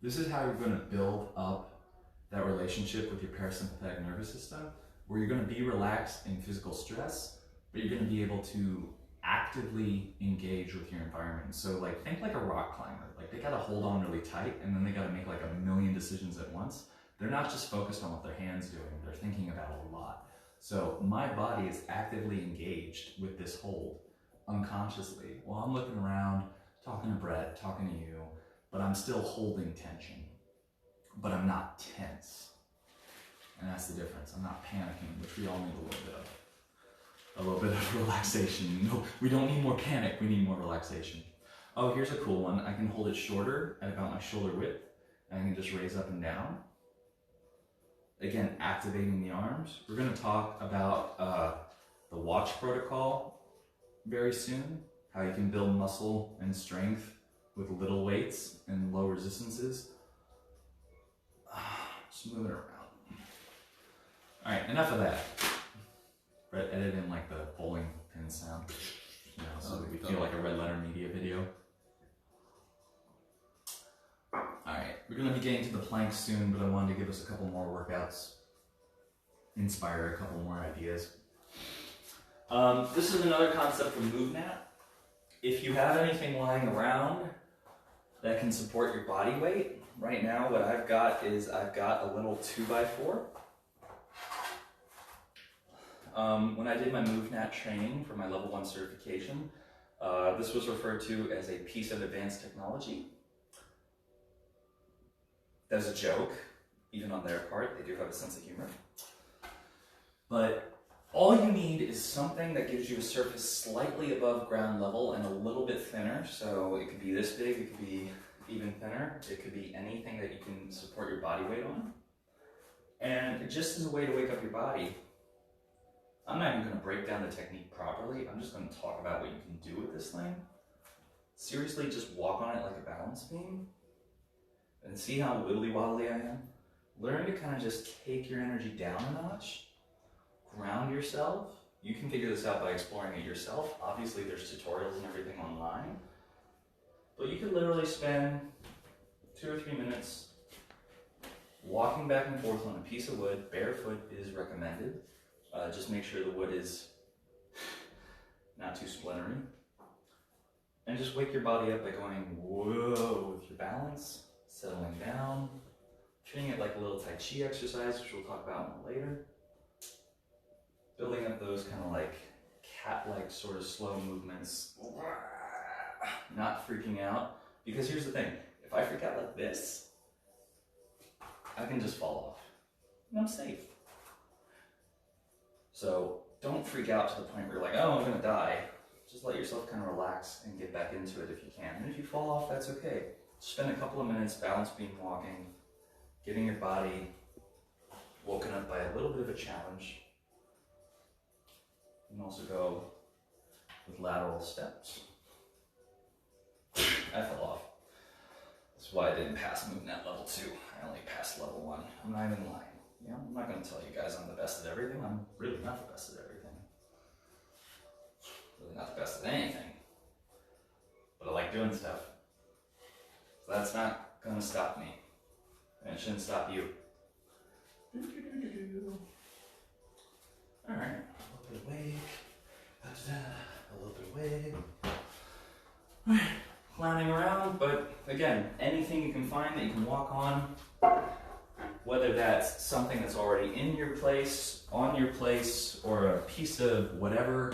This is how you're going to build up that relationship with your parasympathetic nervous system, where you're going to be relaxed in physical stress, but you're going to be able to actively engage with your environment. So like, think like a rock climber. Like they got to hold on really tight, and then they got to make like a million decisions at once. They're not just focused on what their hand's doing, they're thinking about a lot. So my body is actively engaged with this hold unconsciously while I'm looking around, talking to Brett, talking to you, but I'm still holding tension, but I'm not tense. And that's the difference. I'm not panicking, which we all need a little bit of. A little bit of relaxation. No, we don't need more panic, we need more relaxation. Oh, here's a cool one. I can hold it shorter at about my shoulder width, and I can just raise up and down. Again, activating the arms. We're gonna talk about the watch protocol very soon, how you can build muscle and strength with little weights and low resistances. Just moving around. All right, enough of that. Brett, edit in like the bowling pin sound, you know, so that we feel like a Red Letter Media video. All right, we're gonna be getting to the planks soon, but I wanted to give us a couple more workouts, inspire a couple more ideas. This is another concept from MoveNat. If you have anything lying around that can support your body weight, right now what I've got is I've got a little 2x4. When I did my MoveNat training for my level 1 certification, this was referred to as a piece of advanced technology. That's a joke, even on their part. They do have a sense of humor. But all you need is something that gives you a surface slightly above ground level and a little bit thinner. So it could be this big, it could be even thinner. It could be anything that you can support your body weight on. And just as a way to wake up your body, I'm not even going to break down the technique properly. I'm just going to talk about what you can do with this thing. Seriously, just walk on it like a balance beam and see how wibbly wobbly I am. Learn to kind of just take your energy down a notch, ground yourself. You can figure this out by exploring it yourself. Obviously, there's tutorials and everything online, but you could literally spend 2 or 3 minutes walking back and forth on a piece of wood. Barefoot is recommended. Just make sure the wood is not too splintery. And just wake your body up by going whoa with your balance, settling down, treating it like a little Tai Chi exercise, which we'll talk about later. Building up those kind of like cat-like sort of slow movements, not freaking out. Because here's the thing, if I freak out like this, I can just fall off and I'm safe. So don't freak out to the point where you're like, oh, I'm gonna die. Just let yourself kind of relax and get back into it if you can. And if you fall off, that's okay. Spend a couple of minutes balance beam walking, getting your body woken up by a little bit of a challenge. You can also go with lateral steps. I fell off. That's why I didn't pass MoveNat level 2. I only passed level 1. I'm not even lying. Yeah, I'm not going to tell you guys I'm the best at everything. I'm really not the best at everything. Really not the best at anything. But I like doing stuff. So that's not going to stop me. And it shouldn't stop you. Alright, a little bit of wave. A little bit of wave. Alright, clowning around, but again, anything you can find that you can walk on. Whether that's something that's already in your place, on your place, or a piece of whatever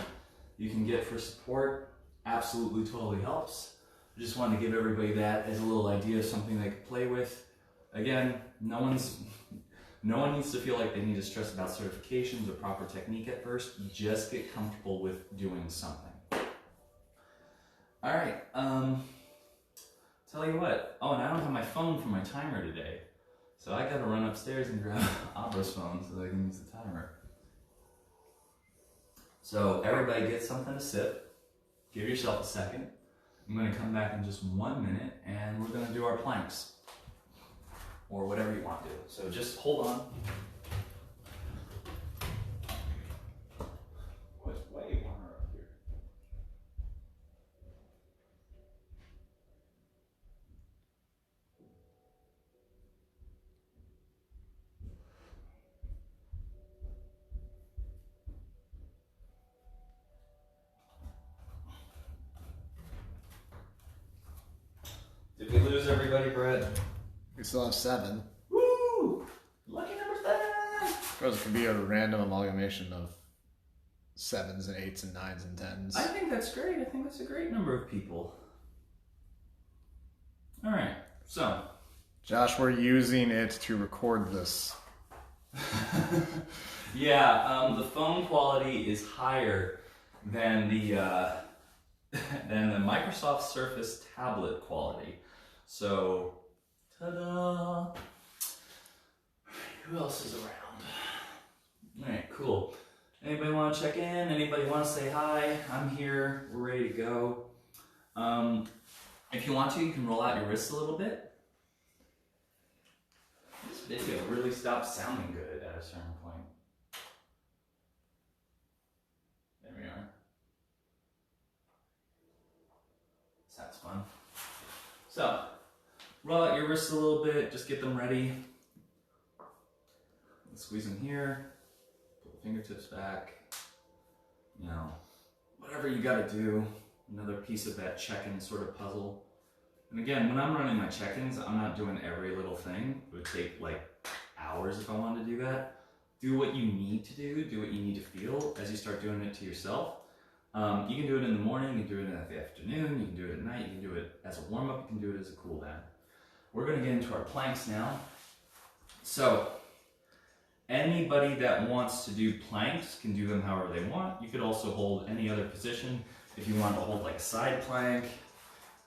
you can get for support, absolutely totally helps. I just wanted to give everybody that as a little idea of something they could play with. Again, no one needs to feel like they need to stress about certifications or proper technique at first. Just get comfortable with doing something. All right, tell you what. Oh, and I don't have my phone for my timer today. So I gotta run upstairs and grab Abra's phone so that I can use the timer. So everybody get something to sip. Give yourself a second. I'm gonna come back in just 1 minute and we're gonna do our planks. Or whatever you want to do. So just hold on. Oh, it's way warmer up here. Brett? We still have 7. Woo! Lucky number 7! Because it could be a random amalgamation of 7s and 8s and 9s and 10s. I think that's great. I think that's a great number of people. All right, so. Josh, we're using it to record this. Yeah, the phone quality is higher than the Microsoft Surface tablet quality. So, ta-da! Who else is around? All right, cool. Anybody want to check in? Anybody want to say hi? I'm here. We're ready to go. If you want to, you can roll out your wrists a little bit. This video really stopped sounding good at a certain point. There we are. Sounds fun. So, roll out your wrists a little bit, just get them ready. Squeeze them here, pull the fingertips back. You know, whatever you gotta do. Another piece of that check-in sort of puzzle. And again, when I'm running my check-ins, I'm not doing every little thing. It would take like hours if I wanted to do that. Do what you need to do what you need to feel as you start doing it to yourself. You can do it in the morning, you can do it in the afternoon, you can do it at night, you can do it as a warm-up, you can do it as a cool-down. We're gonna get into our planks now. So, anybody that wants to do planks can do them however they want. You could also hold any other position. If you want to hold like a side plank,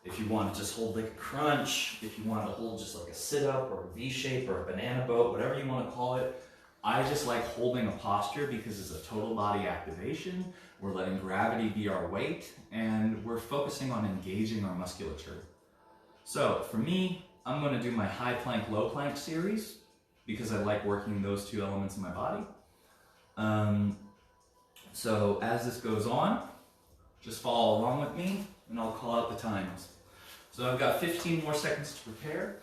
if you want to just hold like a crunch, if you want to hold just like a sit-up or a V-shape or a banana boat, whatever you want to call it. I just like holding a posture because it's a total body activation. We're letting gravity be our weight, and we're focusing on engaging our musculature. So for me, I'm going to do my high plank, low plank series because I like working those two elements in my body. So as this goes on, just follow along with me and I'll call out the times. So I've got 15 more seconds to prepare.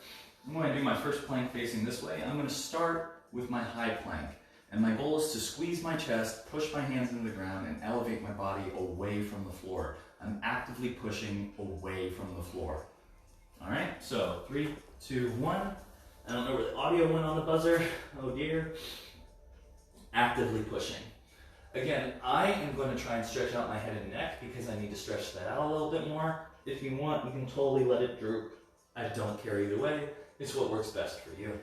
I'm going to do my first plank facing this way. I'm going to start with my high plank. And my goal is to squeeze my chest, push my hands into the ground, and elevate my body away from the floor. I'm actively pushing away from the floor. All right, so 3, 2, 1. I don't know where the audio went on the buzzer. Oh dear. Actively pushing. Again, I am going to try and stretch out my head and neck because I need to stretch that out a little bit more. If you want, you can totally let it droop. I don't care either way. It's what works best for you.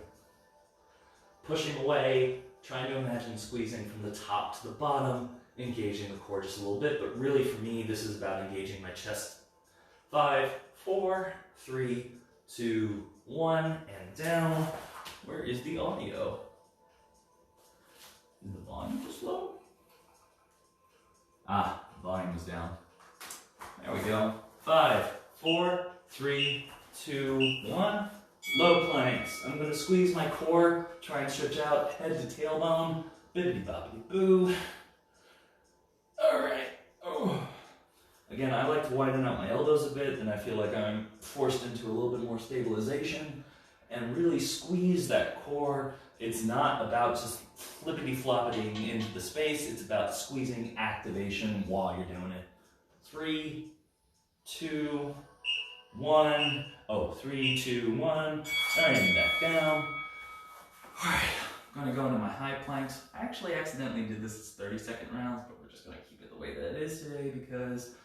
Pushing away, trying to imagine squeezing from the top to the bottom, engaging the core just a little bit, but really for me, this is about engaging my chest. 5, 4, 3, 2, 1, and down. Where is the audio? Is the volume just low? Ah, volume is down. There we go. 5, 4, 3, 2, 1. Low planks. I'm going to squeeze my core, try and stretch out head to tailbone. Bibbidi bobbidi boo. Alright. Oh. Again, I like to widen out my elbows a bit, and I feel like I'm forced into a little bit more stabilization. And really squeeze that core. It's not about just flippity-floppiting into the space. It's about squeezing activation while you're doing it. 3, 2, 1. Oh, 3, 2, 1. And back down. All right, I'm gonna go into my high planks. I actually accidentally did this as 30-second rounds, but we're just gonna keep it the way that it is today because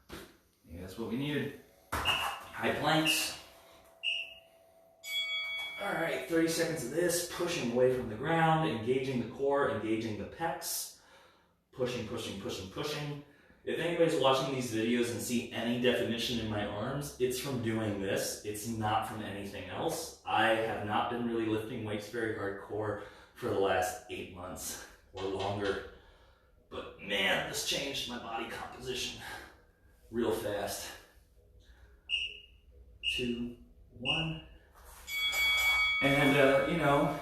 yeah, that's what we needed. High planks. All right, 30 seconds of this, pushing away from the ground, engaging the core, engaging the pecs, pushing, pushing, pushing, pushing. If anybody's watching these videos and see any definition in my arms, it's from doing this. It's not from anything else. I have not been really lifting weights very hardcore for the last 8 months or longer. But man, this changed my body composition real fast. 2, 1. And, you know,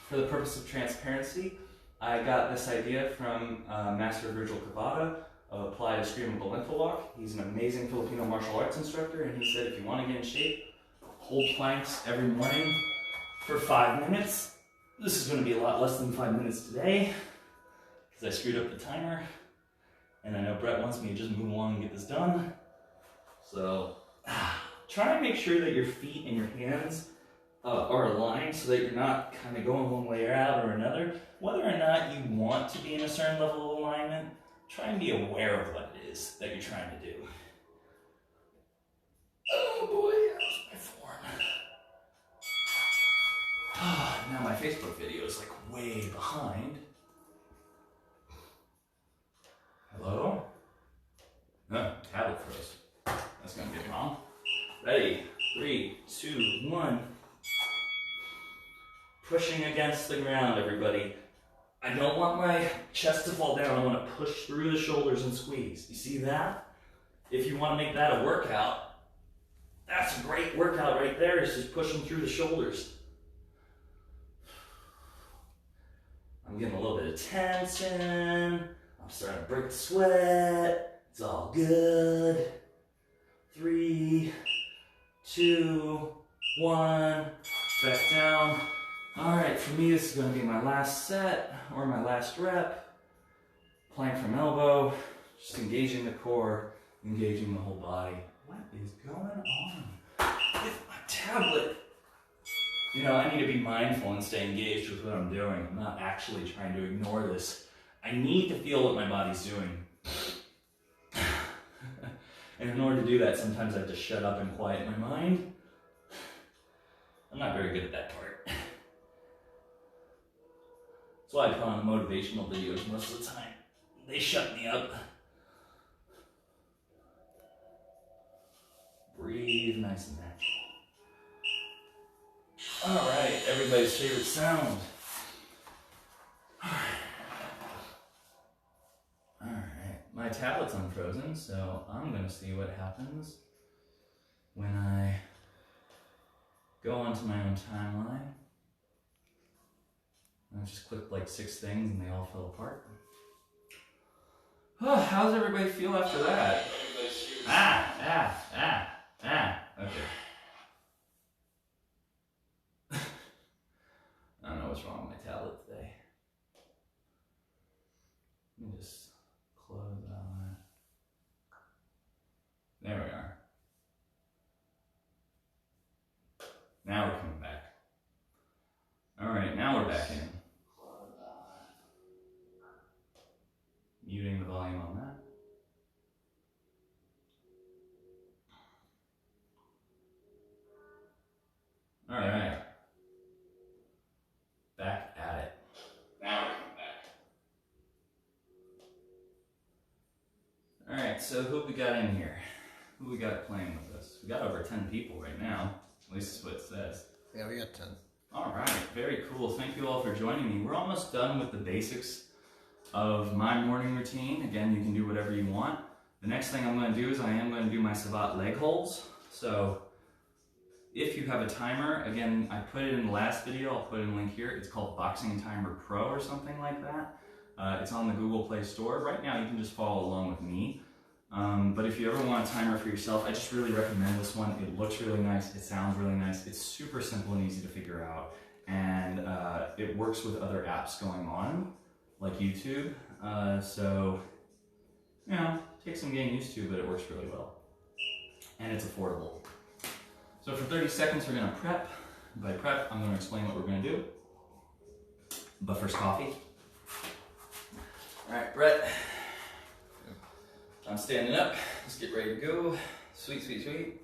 for the purpose of transparency, I got this idea from Master Virgil Cavada of Applied Eskrima Linfa Walk. He's an amazing Filipino martial arts instructor, and he said if you want to get in shape, hold planks every morning for 5 minutes. This is going to be a lot less than 5 minutes today, because I screwed up the timer, and I know Brett wants me to just move along and get this done. So, Try and make sure that your feet and your hands are aligned so that you're not kind of going one way or out or another. Whether or not you want to be in a certain level of alignment, try and be aware of what it is that you're trying to do. Oh boy, how's my form? Now my Facebook video is like way behind. Hello? No, tablet froze. That's gonna be wrong. Ready? 3, 2, 1. Pushing against the ground, everybody. I don't want my chest to fall down. I want to push through the shoulders and squeeze. You see that? If you want to make that a workout, that's a great workout right there. Is just pushing through the shoulders. I'm getting a little bit of tension. I'm starting to break the sweat. It's all good. 3, 2, 1. Back down. All right, for me, this is going to be my last set or my last rep. Plank from elbow, just engaging the core, engaging the whole body. What is going on with my tablet? You know, I need to be mindful and stay engaged with what I'm doing. I'm not actually trying to ignore this. I need to feel what my body's doing. And in order to do that, sometimes I have to shut up and quiet my mind. I'm not very good at that part. That's why I put on motivational videos most of the time. They shut me up. Breathe nice and natural. All right, everybody's favorite sound. All right, my tablet's unfrozen, so I'm gonna see what happens when I go onto my own timeline. I just clicked like 6 things and they all fell apart. Oh, how does everybody feel after that? Okay. I don't know what's wrong with my tablet today. Let me just close that. There we are. Now we're coming back. All right, now we're back in. Muting the volume on that. All right. Back at it. Now we're coming back. All right, so who we got in here? Who we got playing with us? We got over 10 people right now. At least that's what it says. Yeah, we got 10. All right, very cool. Thank you all for joining me. We're almost done with the basics of my morning routine. Again, you can do whatever you want. The next thing I'm going to do is I am going to do my Savate leg holds. So if you have a timer, again, I put it in the last video. I'll put in a link here. It's called Boxing Timer Pro or something like that. It's on the Google Play Store. Right now, you can just follow along with me. But if you ever want a timer for yourself, I just really recommend this one. It looks really nice. It sounds really nice. It's super simple and easy to figure out. And it works with other apps going on, like YouTube. So, you know, takes some getting used to, but it works really well. And it's affordable. So for 30 seconds, we're going to prep. By prep, I'm going to explain what we're going to do. But first, coffee. All right, Brett. I'm standing up. Let's get ready to go. Sweet, sweet, sweet.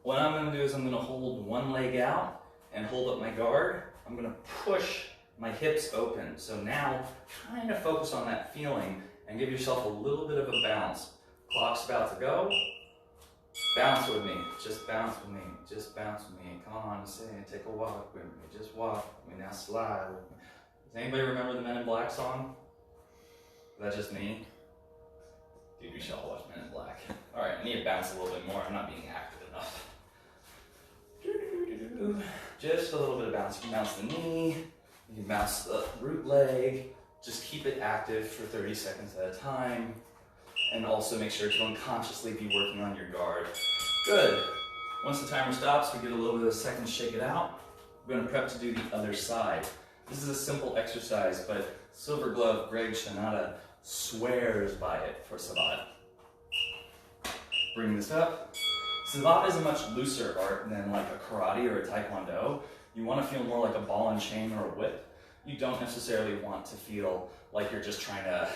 What I'm going to do is I'm going to hold one leg out and hold up my guard. I'm going to push my hips open. So now, kind of focus on that feeling and give yourself a little bit of a bounce. Clock's about to go. Bounce with me. Just bounce with me. Just bounce with me. Come on, say it. Take a walk with me. Just walk with me. Now slide with me. Does anybody remember the Men in Black song? Is that just me? Dude, we should all watch Men in Black. All right, I need to bounce a little bit more. I'm not being active enough. Just a little bit of bounce. You can bounce the knee. You can bounce the root leg. Just keep it active for 30 seconds at a time. And also make sure to unconsciously be working on your guard. Good. Once the timer stops, we get a little bit of a second to shake it out. We're going to prep to do the other side. This is a simple exercise, but Silver Glove Greg Shanada swears by it for Savate. Bring this up. Savate is a much looser art than like a karate or a taekwondo. You want to feel more like a ball and chain or a whip. You don't necessarily want to feel like you're just trying to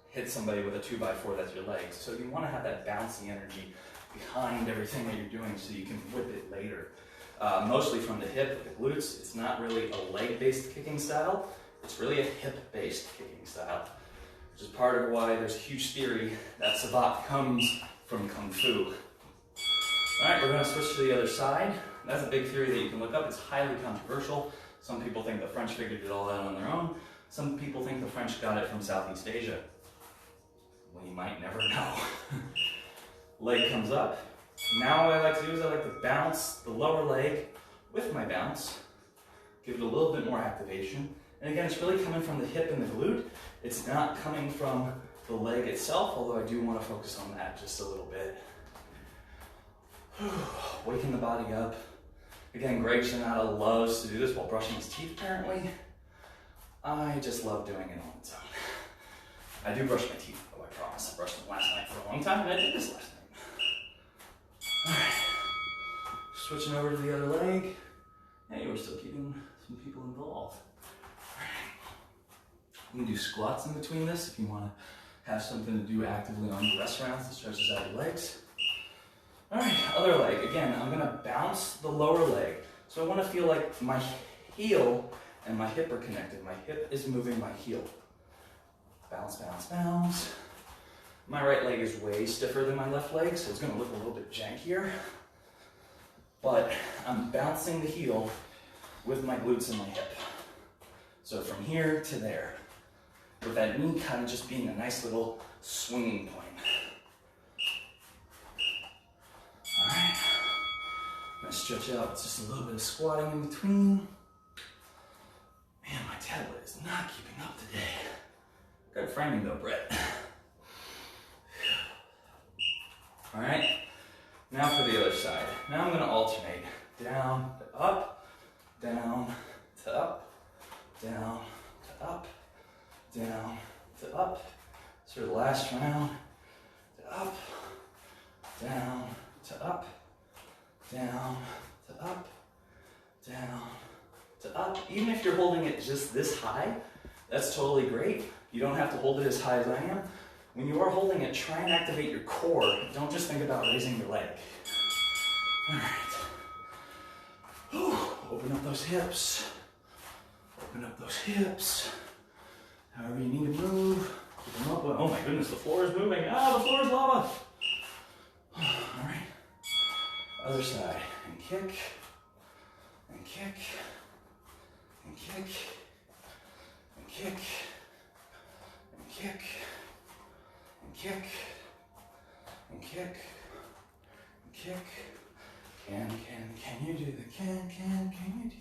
hit somebody with a 2x4 that's your legs. So you want to have that bouncy energy behind everything that you're doing so you can whip it later. Mostly from the hip with the glutes. It's not really a leg-based kicking style. It's really a hip-based kicking style, which is part of why there's a huge theory that Savate comes from Kung Fu. All right, we're going to switch to the other side. That's a big theory that you can look up. It's highly controversial. Some people think the French figured it all out on their own. Some people think the French got it from Southeast Asia. We might never know. Leg comes up. Now what I like to do is I like to bounce the lower leg with my bounce. Give it a little bit more activation. And again, it's really coming from the hip and the glute. It's not coming from the leg itself, although I do want to focus on that just a little bit. Waking the body up. Again, Greg Shinada loves to do this while brushing his teeth, apparently. I just love doing it on its own. I do brush my teeth, though, I promise. I brushed them last night for a long time, and I did this last night. Alright. Switching over to the other leg. Hey, we're still keeping some people involved. Alright. You can do squats in between this if you want to have something to do actively on your rest rounds that stretches out your legs. All right, other leg. Again, I'm gonna bounce the lower leg. So I wanna feel like my heel and my hip are connected. My hip is moving my heel. Bounce, bounce, bounce. My right leg is way stiffer than my left leg, so it's gonna look a little bit jankier. But I'm bouncing the heel with my glutes and my hip. So from here to there, with that knee kind of just being a nice little swinging point. Alright, I'm gonna stretch out just a little bit of squatting in between. Man, my tablet is not keeping up today. Good framing though, Brett. Alright, now for the other side. Now I'm gonna alternate. Down to up, down to up, down to up, down to up. So the last round, to up, down to up, down to up, down to up. Even if you're holding it just this high, that's totally great. You don't have to hold it as high as I am. When you are holding it, try and activate your core. Don't just think about raising your leg. All right. Whew. Open up those hips. Open up those hips. However you need to move. Keep them up. Oh my goodness, the floor is moving. Ah, the floor is lava. All right. Other side. And kick. And kick. And kick. And kick. And kick. And kick. And kick. And kick. Can you do the can you do the can you do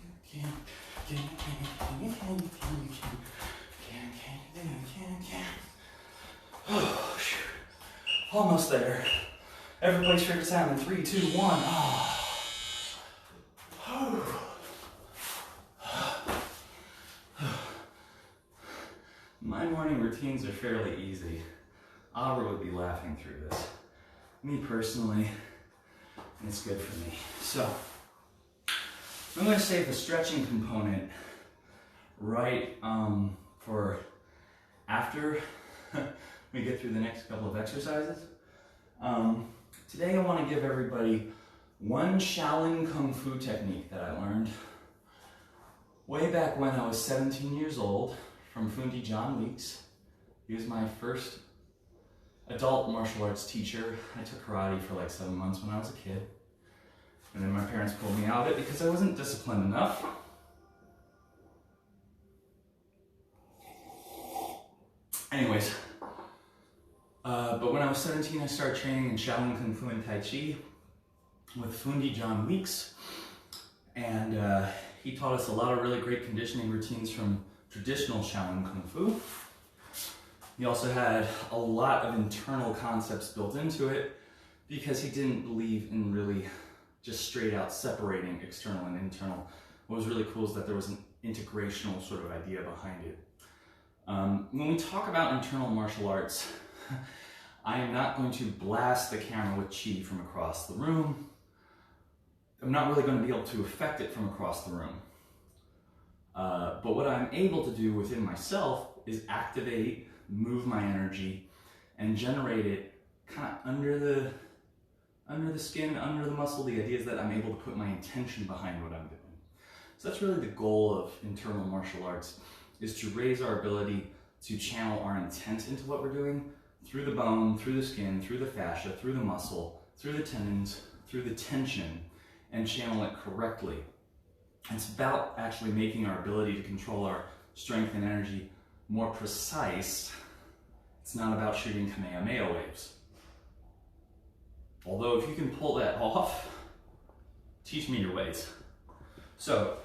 Oh, shoot. Almost there. Everybody's favorite sound in 3, 2, 1. My morning routines are fairly easy. Aubrey would be laughing through this. Me personally, it's good for me. So, I'm going to save the stretching component right for after we get through the next couple of exercises. Today I want to give everybody one Shaolin Kung Fu technique that I learned way back when I was 17 years old from Fundi John Weeks. He was my first adult martial arts teacher. I took karate for like 7 months when I was a kid. And then my parents pulled me out of it because I wasn't disciplined enough. Anyways, but when I was 17, I started training in Shaolin Kung Fu and Tai Chi with Fundi John Weeks. And he taught us a lot of really great conditioning routines from traditional Shaolin Kung Fu. He also had a lot of internal concepts built into it because he didn't believe in really just straight out separating external and internal. What was really cool is that there was an integrational sort of idea behind it. When we talk about internal martial arts, I am not going to blast the camera with chi from across the room. I'm not really going to be able to affect it from across the room. But what I'm able to do within myself is activate, move my energy, and generate it kind of under the skin, under the muscle. The idea is that I'm able to put my intention behind what I'm doing. So that's really the goal of internal martial arts, is to raise our ability to channel our intent into what we're doing through the bone, through the skin, through the fascia, through the muscle, through the tendons, through the tension, and channel it correctly. It's about actually making our ability to control our strength and energy more precise. It's not about shooting Kamehameha waves. Although if you can pull that off, teach me your ways. So,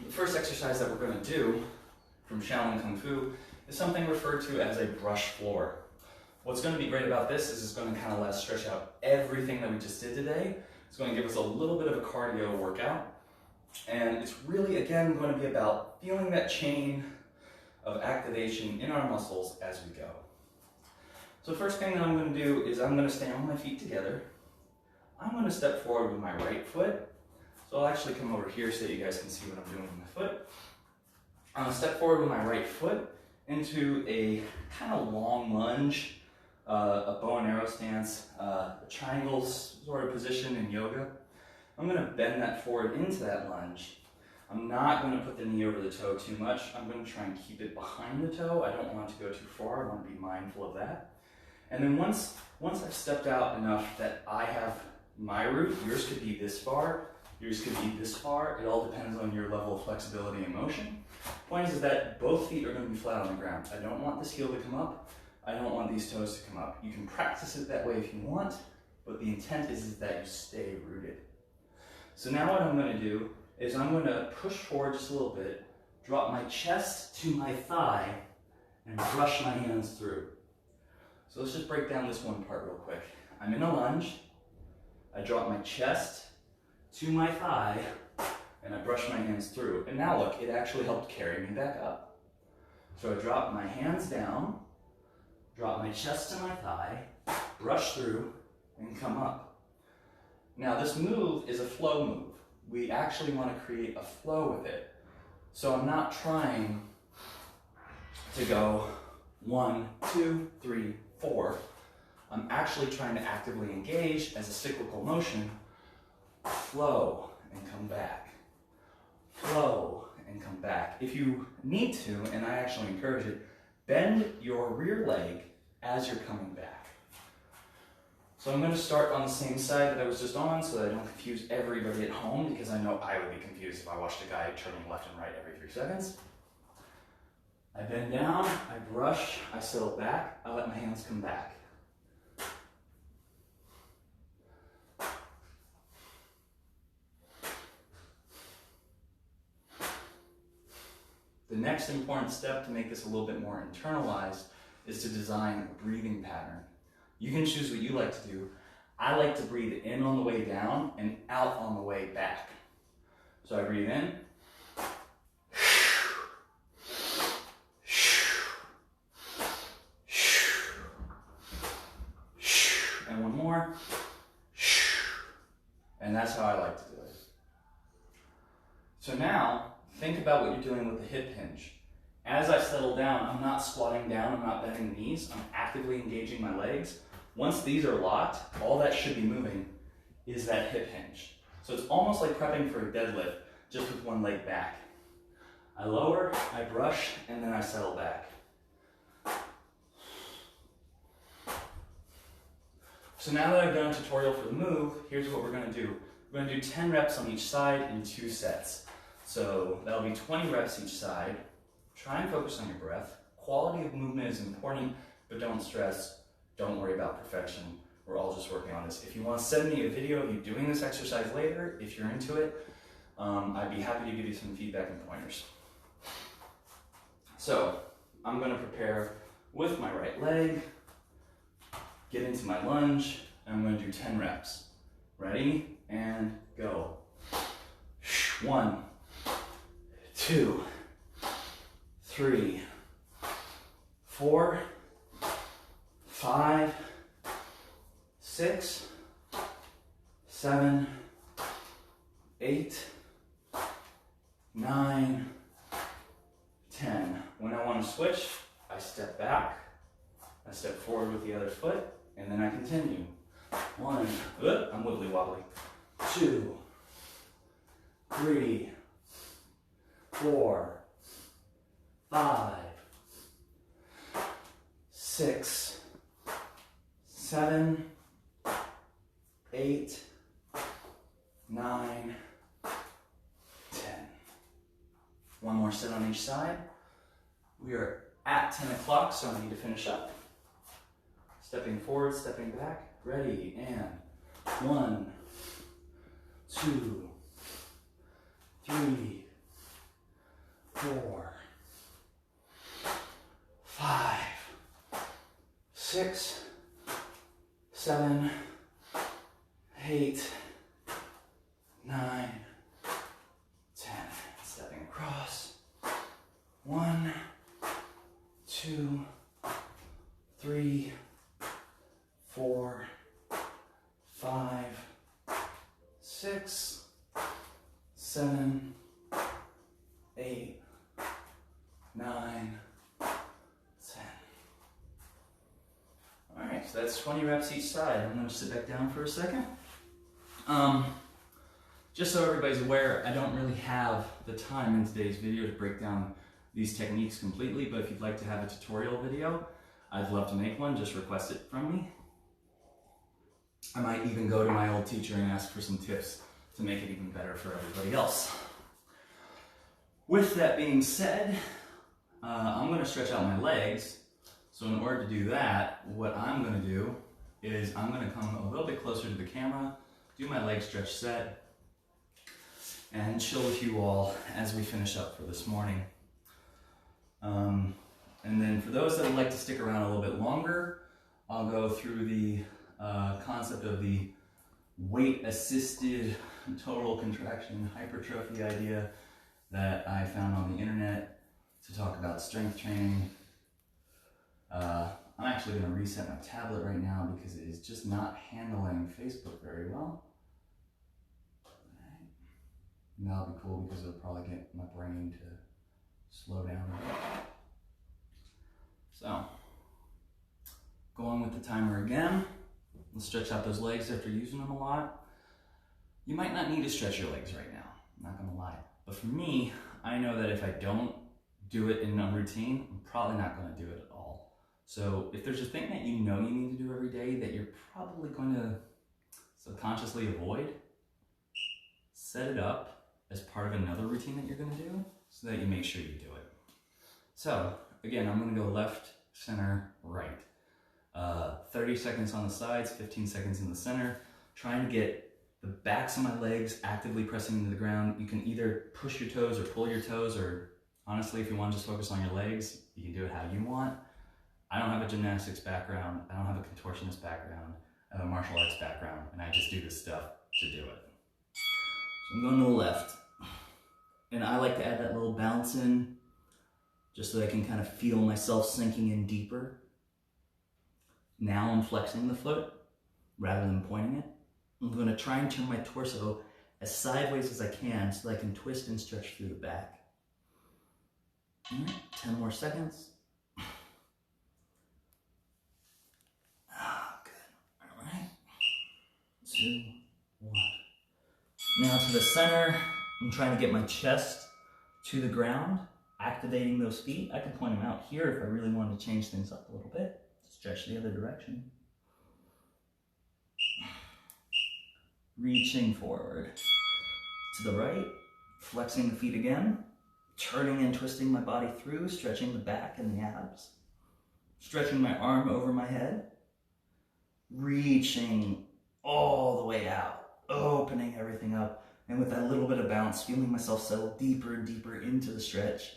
the first exercise that we're going to do from Shaolin Kung Fu is something referred to as a brush floor. What's going to be great about this is it's going to kind of let us stretch out everything that we just did today. It's going to give us a little bit of a cardio workout. And it's really, again, going to be about feeling that chain of activation in our muscles as we go. So the first thing that I'm going to do is I'm going to stand on my feet together. I'm going to step forward with my right foot. So I'll actually come over here so that you guys can see what I'm doing with my foot. I'm going to step forward with my right foot into a kind of long lunge, a bow and arrow stance, a triangle sort of position in yoga. I'm going to bend that forward into that lunge. I'm not going to put the knee over the toe too much. I'm going to try and keep it behind the toe. I don't want it to go too far. I want to be mindful of that. And then once I've stepped out enough that I have my route, yours could be this far, yours could be this far. It all depends on your level of flexibility and motion. Point is that both feet are going to be flat on the ground. I don't want this heel to come up. I don't want these toes to come up. You can practice it that way if you want, but the intent is that you stay rooted. So now what I'm going to do is I'm going to push forward just a little bit, drop my chest to my thigh, and brush my hands through. So let's just break down this one part real quick. I'm in a lunge, I drop my chest to my thigh, and I brush my hands through. And now look, it actually helped carry me back up. So I drop my hands down, drop my chest to my thigh, brush through, and come up. Now this move is a flow move. We actually want to create a flow with it. So I'm not trying to go 1, 2, 3, 4. I'm actually trying to actively engage as a cyclical motion, flow and come back, flow and come back. If you need to, and I actually encourage it, bend your rear leg as you're coming back. So I'm going to start on the same side that I was just on so that I don't confuse everybody at home, because I know I would be confused if I watched a guy turning left and right every 3 seconds. I bend down, I brush, I settle back, I let my hands come back. The next important step to make this a little bit more internalized is to design a breathing pattern. You can choose what you like to do. I like to breathe in on the way down and out on the way back. So I breathe in. And one more. And that's how I like to do it. So now, think about what you're doing with the hip hinge. As I settle down, I'm not squatting down, I'm not bending the knees, I'm actively engaging my legs. Once these are locked, all that should be moving is that hip hinge. So it's almost like prepping for a deadlift, just with one leg back. I lower, I brush, and then I settle back. So now that I've done a tutorial for the move, here's what we're going to do. We're going to do 10 reps on each side in 2 sets. So that'll be 20 reps each side. Try and focus on your breath. Quality of movement is important, but don't stress. Don't worry about perfection. We're all just working on this. If you want to send me a video of you doing this exercise later, if you're into it, I'd be happy to give you some feedback and pointers. So I'm going to prepare with my right leg, get into my lunge, and I'm going to do 10 reps. Ready? And go. 1, 2, 3, 4, 5, 6, 7, 8, 9, 10. When I want to switch, I step back, I step forward with the other foot, and then I continue. 1, I'm wibbly wobbly. 2, 3, 4, 5, 6, 7, 8, 9, 10. One more set on each side. We are at 10 o'clock, so I need to finish up. Stepping forward, stepping back. Ready, and 1, 2, 3, 4, 5, 6, 7, 8, 9, 10. Stepping across. 1, 2, 3, 4, 5, 6, 7, 8, 9, 10. Alright, so that's 20 reps each side. I'm going to sit back down for a second. Just so everybody's aware, I don't really have the time in today's video to break down these techniques completely, but if you'd like to have a tutorial video, I'd love to make one. Just request it from me. I might even go to my old teacher and ask for some tips to make it even better for everybody else. With that being said, I'm going to stretch out my legs. So in order to do that, what I'm going to do is I'm going to come a little bit closer to the camera, do my leg stretch set, and chill with you all as we finish up for this morning. And then for those that would like to stick around a little bit longer, I'll go through the concept of the weight-assisted total contraction hypertrophy idea that I found on the internet to talk about strength training. I'm actually going to reset my tablet right now because it is just not handling Facebook very well. And that'll be cool because it'll probably get my brain to slow down a bit. So, going with the timer again. Let's stretch out those legs after using them a lot. You might not need to stretch your legs right now, I'm not gonna lie. But for me, I know that if I don't do it in a routine, I'm probably not gonna do it at all. So if there's a thing that you know you need to do every day that you're probably going to subconsciously avoid, set it up as part of another routine that you're gonna do so that you make sure you do it. So again, I'm gonna go left, center, right. 30 seconds on the sides, 15 seconds in the center, trying to get the backs of my legs actively pressing into the ground. You can either push your toes or pull your toes, or honestly, if you want to just focus on your legs, you can do it how you want. I don't have a gymnastics background, I don't have a contortionist background, I have a martial arts background, and I just do this stuff to do it. So I'm going to the left, and I like to add that little bounce in, just so I can kind of feel myself sinking in deeper. Now I'm flexing the foot rather than pointing it. I'm going to try and turn my torso as sideways as I can so that I can twist and stretch through the back. All right, 10 more seconds. Good. All right. 2, 1. Now to the center. I'm trying to get my chest to the ground, activating those feet. I can point them out here if I really wanted to change things up a little bit. Stretch the other direction. Reaching forward. To the right, flexing the feet again, turning and twisting my body through, stretching the back and the abs. Stretching my arm over my head. Reaching all the way out, opening everything up. And with that little bit of bounce, feeling myself settle deeper and deeper into the stretch.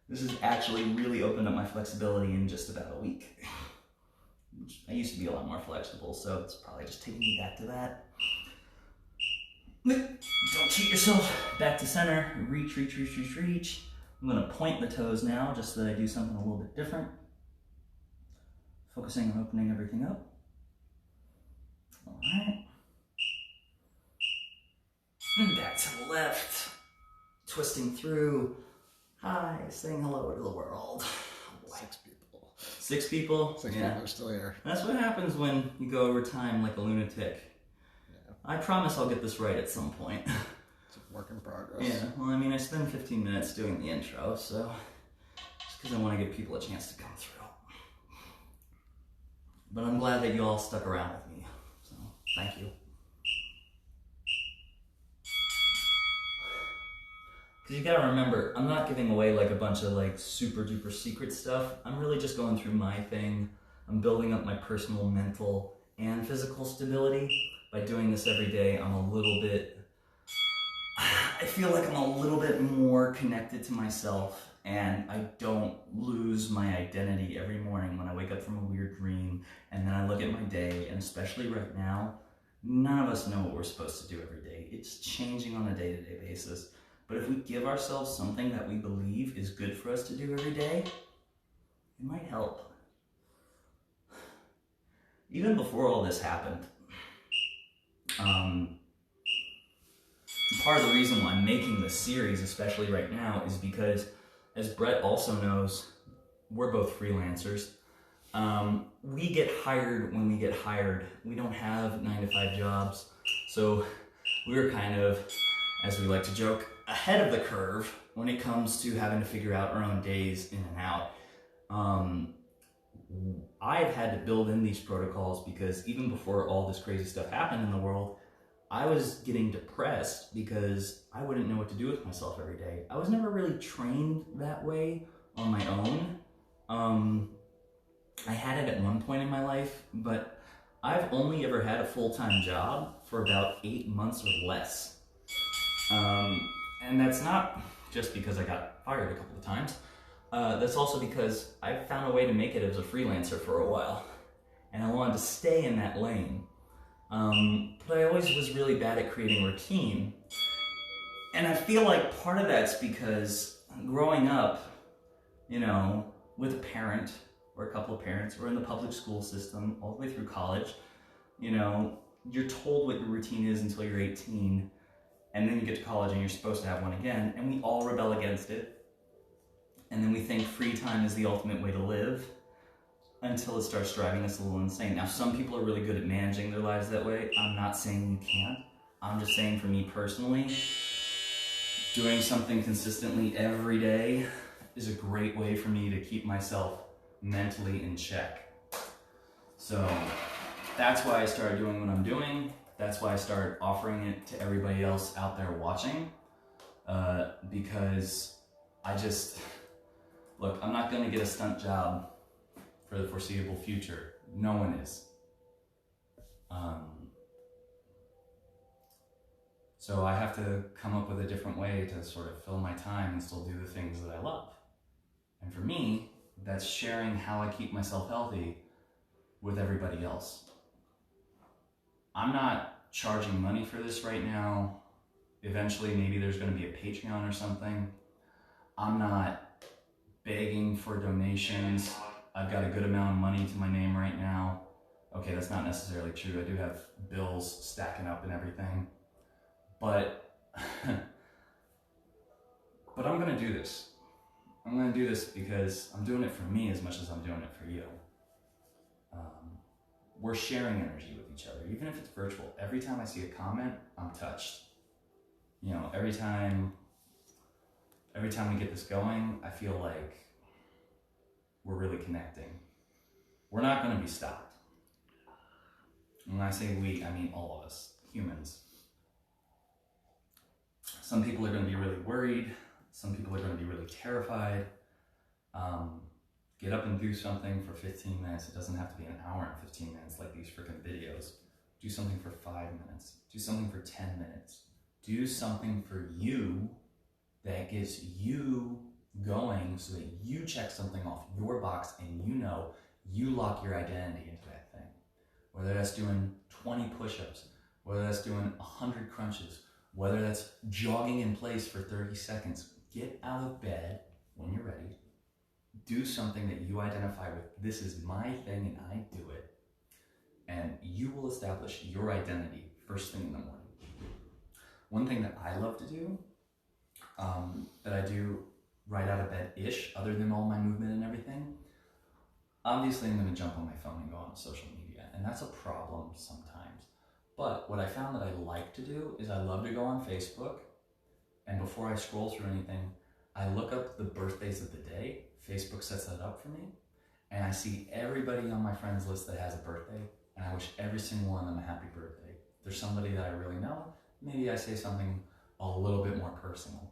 This has actually really opened up my flexibility in just about a week. I used to be a lot more flexible, so it's probably just taking me back to that. Don't cheat yourself. Back to center. Reach, reach, reach, reach, reach. I'm going to point the toes now, just so that I do something a little bit different. Focusing on opening everything up. All right. left, twisting through. Hi, saying hello to the world. 6 people. 6 people? 6 Yeah. people are still here. That's what happens when you go over time like a lunatic. Yeah. I promise I'll get this right at some point. It's a work in progress. Yeah, well, I mean, I spend 15 minutes doing the intro, so just because I want to give people a chance to come through. But I'm glad that you all stuck around with me, so thank you. Because you gotta remember, I'm not giving away like a bunch of like super duper secret stuff. I'm really just going through my thing. I'm building up my personal, mental, and physical stability. By doing this every day, I feel like I'm a little bit more connected to myself, and I don't lose my identity every morning when I wake up from a weird dream, and then I look at my day, and especially right now, none of us know what we're supposed to do every day. It's changing on a day-to-day basis. But if we give ourselves something that we believe is good for us to do every day, it might help. Even before all this happened, part of the reason why I'm making this series, especially right now, is because, as Brett also knows, we're both freelancers. We get hired when we get hired. We don't have 9-to-5 jobs, so we're kind of, as we like to joke, ahead of the curve when it comes to having to figure out our own days in and out. I've had to build in these protocols because even before all this crazy stuff happened in the world, I was getting depressed because I wouldn't know what to do with myself every day. I was never really trained that way on my own. I had it at one point in my life, but I've only ever had a full-time job for about 8 months or less. And that's not just because I got fired a couple of times. That's also because I found a way to make it as a freelancer for a while. And I wanted to stay in that lane. But I always was really bad at creating routine. And I feel like part of that's because growing up, you know, with a parent or a couple of parents or in the public school system all the way through college, you know, you're told what your routine is until you're 18. And then you get to college and you're supposed to have one again, and we all rebel against it. And then we think free time is the ultimate way to live until it starts driving us a little insane. Now, some people are really good at managing their lives that way. I'm not saying you can't. I'm just saying for me personally, doing something consistently every day is a great way for me to keep myself mentally in check. So that's why I started doing what I'm doing. That's why I started offering it to everybody else out there watching, because I just, look, I'm not gonna get a stunt job for the foreseeable future. No one is. So I have to come up with a different way to sort of fill my time and still do the things that I love. And for me, that's sharing how I keep myself healthy with everybody else. I'm not charging money for this right now. Eventually, maybe there's going to be a Patreon or something. I'm not begging for donations. I've got a good amount of money to my name right now. Okay, that's not necessarily true. I do have bills stacking up and everything. But I'm going to do this. I'm going to do this because I'm doing it for me as much as I'm doing it for you. We're sharing energy with each other, even if it's virtual. Every time I see a comment, I'm touched. You know, every time we get this going, I feel like we're really connecting. We're not going to be stopped. When I say we, I mean all of us, humans. Some people are going to be really worried. Some people are going to be really terrified. Get up and do something for 15 minutes. It doesn't have to be an hour and 15 minutes like these freaking videos. Do something for 5 minutes. Do something for 10 minutes. Do something for you that gets you going so that you check something off your box and you know you lock your identity into that thing. Whether that's doing 20 push-ups, whether that's doing 100 crunches, whether that's jogging in place for 30 seconds. Get out of bed when you're ready. Do something that you identify with. This is my thing and I do it. And you will establish your identity first thing in the morning. One thing that I love to do, that I do right out of bed-ish, other than all my movement and everything, obviously I'm going to jump on my phone and go on social media, and that's a problem sometimes. But what I found that I like to do is I love to go on Facebook, and before I scroll through anything, I look up the birthdays of the day. Facebook sets that up for me, and I see everybody on my friends list that has a birthday, and I wish every single one of them a happy birthday. If there's somebody that I really know, maybe I say something a little bit more personal.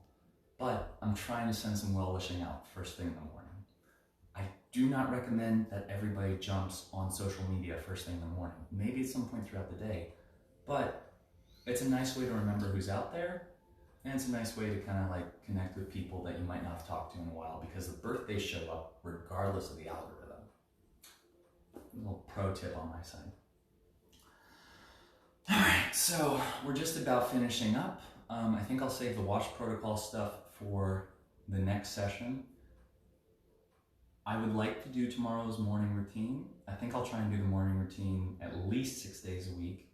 But I'm trying to send some well-wishing out first thing in the morning. I do not recommend that everybody jumps on social media first thing in the morning. Maybe at some point throughout the day, but it's a nice way to remember who's out there, and it's a nice way to kind of like connect with people that you might not have talked to in a while, because the birthdays show up regardless of the algorithm. A little pro tip on my side. All right, so we're just about finishing up. I think I'll save the wash protocol stuff for the next session. I would like to do tomorrow's morning routine. I think I'll try and do the morning routine at least 6 days a week.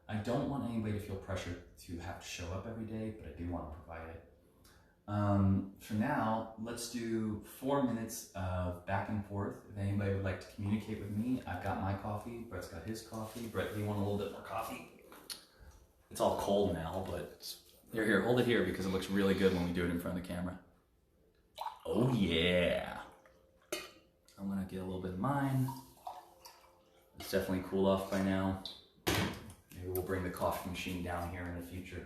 I don't want anybody to feel pressured to have to show up every day, but I do want to provide it. For now, let's do 4 minutes of back and forth. If anybody would like to communicate with me, I've got my coffee, Brett's got his coffee. Brett, do you want a little bit more coffee? It's all cold now, but here, hold it here because it looks really good when we do it in front of the camera. Oh yeah. I'm gonna get a little bit of mine. It's definitely cooled off by now. Maybe we'll bring the coffee machine down here in the future.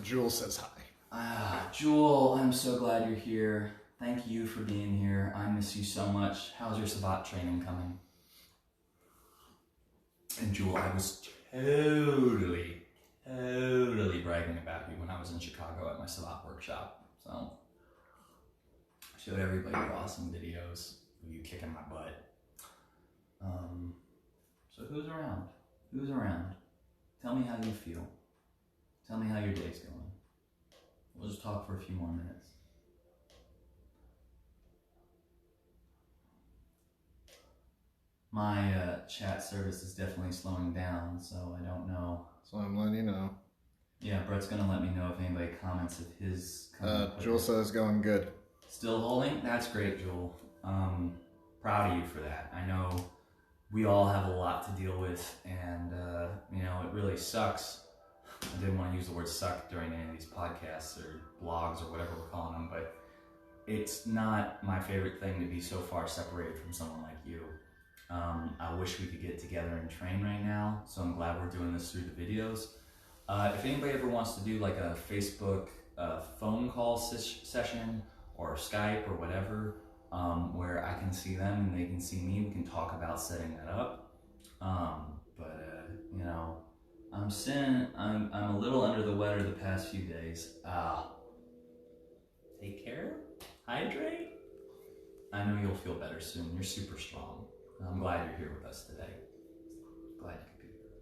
Jewel says hi. Jewel, I'm so glad you're here. Thank you for being here. I miss you so much. How's your Savate training coming? And Jewel, I was totally bragging about you when I was in Chicago at my Savate workshop. So I showed everybody awesome videos of you kicking my butt. So who's around? Who's around? Tell me how you feel. Tell me how your day's going. We'll just talk for a few more minutes. My chat service is definitely slowing down, so I don't know. So I'm letting you know. Yeah, Brett's gonna let me know if anybody comments if his. Jewel says going good. Still holding? That's great, Jewel. Proud of you for that. I know we all have a lot to deal with, and you know, it really sucks. I didn't want to use the word suck during any of these podcasts or blogs or whatever we're calling them, but it's not my favorite thing to be so far separated from someone like you. I wish we could get together and train right now, so I'm glad we're doing this through the videos. If anybody ever wants to do like a Facebook phone call session or Skype or whatever, where I can see them and they can see me, we can talk about setting that up. You know, I'm a little under the weather the past few days. Take care, hydrate. I know you'll feel better soon. You're super strong. I'm glad you're here with us today. Glad you could be here.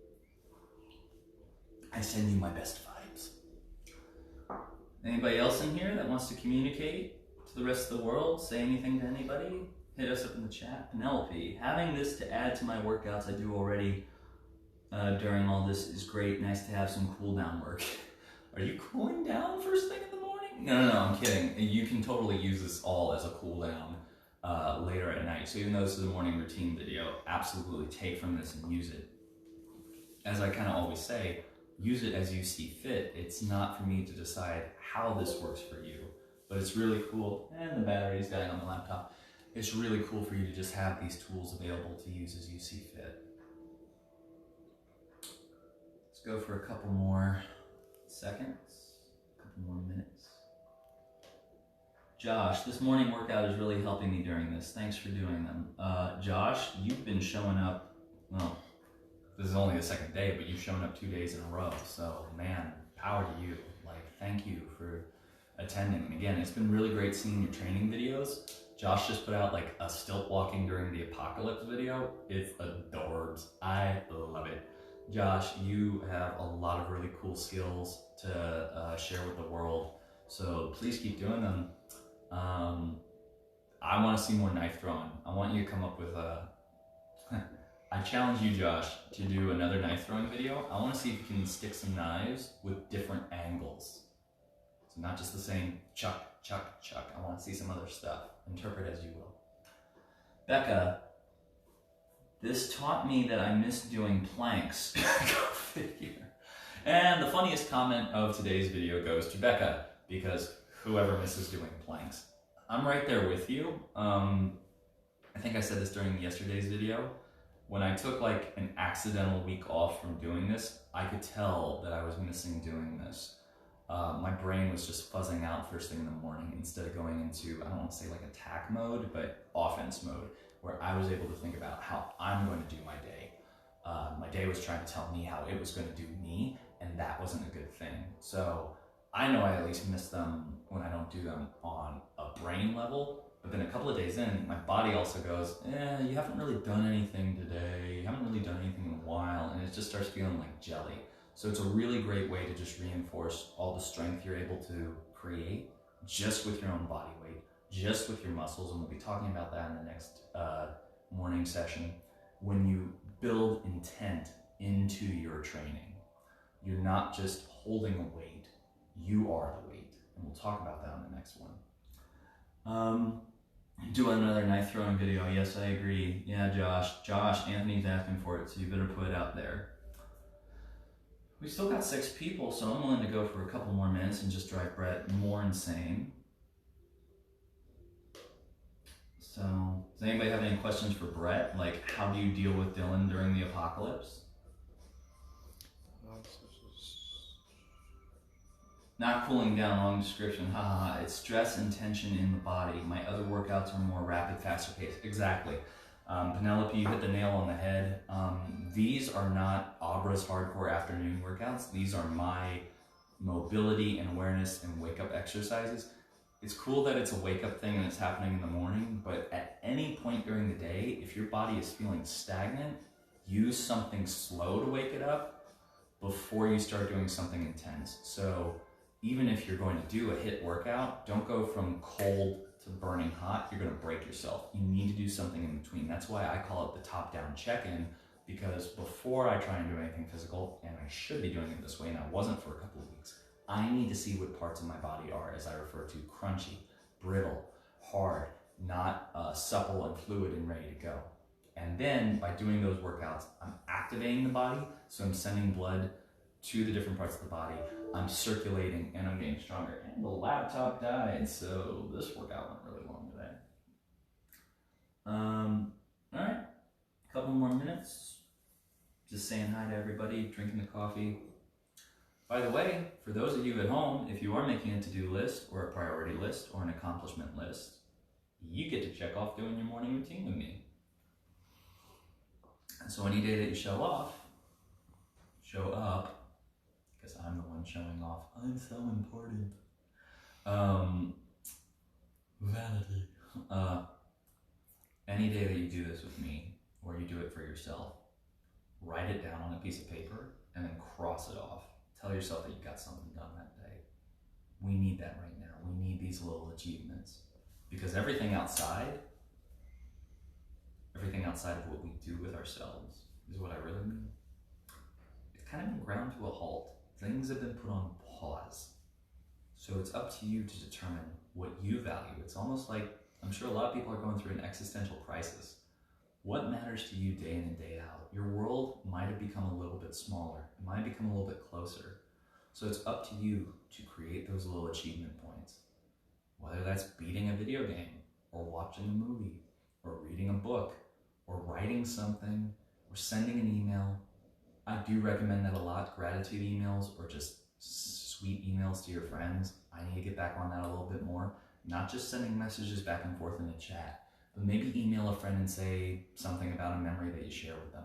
I send you my best vibes. Anybody else in here that wants to communicate to the rest of the world? Say anything to anybody? Hit us up in the chat. Penelope, having this to add to my workouts I do already during all this is great. Nice to have some cool down work. Are you cooling down first thing in the morning? No, I'm kidding. You can totally use this all as a cool down later at night. So even though this is a morning routine video, absolutely take from this and use it. As I kind of always say, use it as you see fit. It's not for me to decide how this works for you, but it's really cool. And the battery's dying on the laptop. It's really cool for you to just have these tools available to use as you see fit. Let's go for a couple more seconds, a couple more minutes. Josh, this morning workout is really helping me during this. Thanks for doing them. Josh, you've been showing up, well, this is only the second day, but you've shown up 2 days in a row. So, man, power to you. Like, thank you for attending. And again, it's been really great seeing your training videos. Josh just put out like a stilt walking during the apocalypse video. It's adorbs. I love it. Josh, you have a lot of really cool skills to share with the world. So please keep doing them. I want to see more knife throwing. I want you to come up with a... I challenge you, Josh, to do another knife throwing video. I want to see if you can stick some knives with different angles. So not just the same chuck, chuck, chuck. I want to see some other stuff. Interpret as you will. Becca, this taught me that I miss doing planks. Go figure. And the funniest comment of today's video goes to Becca, because whoever misses doing planks. I'm right there with you. I think I said this during yesterday's video. When I took like an accidental week off from doing this, I could tell that I was missing doing this. My brain was just fuzzing out first thing in the morning instead of going into, I don't want to say like attack mode, but offense mode, where I was able to think about how I'm going to do my day. My day was trying to tell me how it was going to do me, and that wasn't a good thing. So I know I at least miss them when I don't do them on a brain level, but then a couple of days in, my body also goes, you haven't really done anything today, you haven't really done anything in a while, and it just starts feeling like jelly. So it's a really great way to just reinforce all the strength you're able to create just with your own body weight, just with your muscles, and we'll be talking about that in the next morning session. When you build intent into your training, you're not just holding a weight, you are the weight, and we'll talk about that in the next one. Do another knife throwing video. Yes, I agree. Yeah, Josh, Anthony's asking for it, so you better put it out there. We still got 6 people, so I'm willing to go for a couple more minutes and just drive Brett more insane. So, does anybody have any questions for Brett? Like, how do you deal with Dylan during the apocalypse? Not cooling down, long description, haha, it's stress and tension in the body. My other workouts are more rapid, faster paced. Exactly. Penelope, you hit the nail on the head. These are not Abra's hardcore afternoon workouts. These are my mobility and awareness and wake up exercises. It's cool that it's a wake up thing and it's happening in the morning, but at any point during the day, if your body is feeling stagnant, use something slow to wake it up before you start doing something intense. So even if you're going to do a HIIT workout, don't go from cold to burning hot. You're going to break yourself. You need to do something in between. That's why I call it the top-down check-in, because before I try and do anything physical, and I should be doing it this way, and I wasn't for a couple of weeks, I need to see what parts of my body are, as I refer to, crunchy, brittle, hard, not supple and fluid and ready to go. And then by doing those workouts, I'm activating the body, so I'm sending blood to the different parts of the body. I'm circulating and I'm getting stronger. And the laptop died, so this workout went really long today. All right, a couple more minutes. Just saying hi to everybody, drinking the coffee. By the way, for those of you at home, if you are making a to-do list or a priority list or an accomplishment list, you get to check off doing your morning routine with me. And so any day that you show up, because I'm the one showing off. I'm so important. Vanity. Any day that you do this with me, or you do it for yourself, write it down on a piece of paper and then cross it off. Tell yourself that you got something done that day. We need that right now. We need these little achievements. Because everything outside of what we do with ourselves is what I really mean. It's kind of been ground to a halt. Things have been put on pause. So it's up to you to determine what you value. It's almost like, I'm sure a lot of people are going through an existential crisis. What matters to you day in and day out? Your world might have become a little bit smaller. It might become a little bit closer. So it's up to you to create those little achievement points. Whether that's beating a video game, or watching a movie, or reading a book, or writing something, or sending an email. I do recommend that a lot. Gratitude emails or just sweet emails to your friends. I need to get back on that a little bit more. Not just sending messages back and forth in a chat, but maybe email a friend and say something about a memory that you share with them.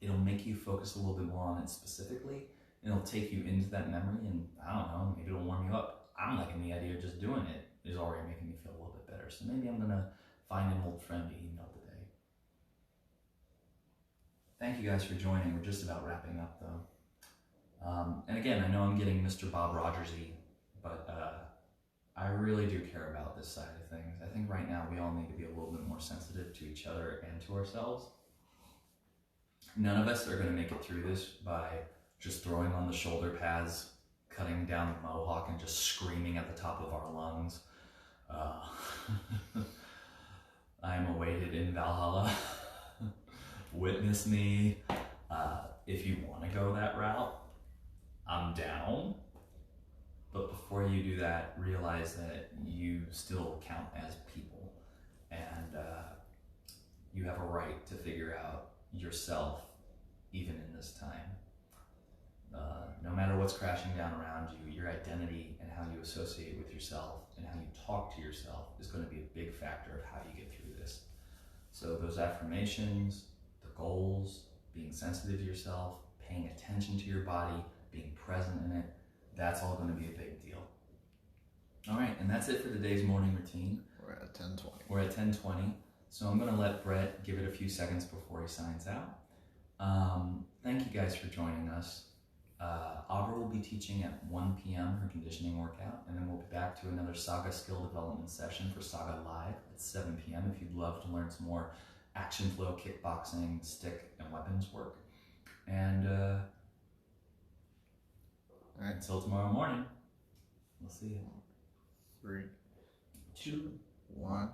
It'll make you focus a little bit more on it specifically, and it'll take you into that memory, and I don't know, maybe it'll warm you up. I'm liking the idea of just doing it is already making me feel a little bit better. So maybe I'm gonna find an old friend to email today. Thank you guys for joining. We're just about wrapping up though. And again, I know I'm getting Mr. Bob Rogers-y, but I really do care about this side of things. I think right now we all need to be a little bit more sensitive to each other and to ourselves. None of us are going to make it through this by just throwing on the shoulder pads, cutting down the mohawk, and just screaming at the top of our lungs. I am awaited in Valhalla. Witness me. If you want to go that route, I'm down. But before you do that, realize that you still count as people, and you have a right to figure out yourself even in this time. No matter what's crashing down around you, your identity and how you associate with yourself and how you talk to yourself is going to be a big factor of how you get through this. So those affirmations, the goals, being sensitive to yourself, paying attention to your body, being present in it, that's all going to be a big deal. All right, and that's it for today's morning routine. We're at 10:20. We're at 10:20, so I'm going to let Brett give it a few seconds before he signs out. Thank you guys for joining us. Aubrey will be teaching at 1 p.m. her conditioning workout, and then we'll be back to another SAGA skill development session for SAGA Live at 7 p.m. if you'd love to learn some more action flow, kickboxing, stick, and weapons work. And All right. until tomorrow morning, we'll see you. 3, 2, 1.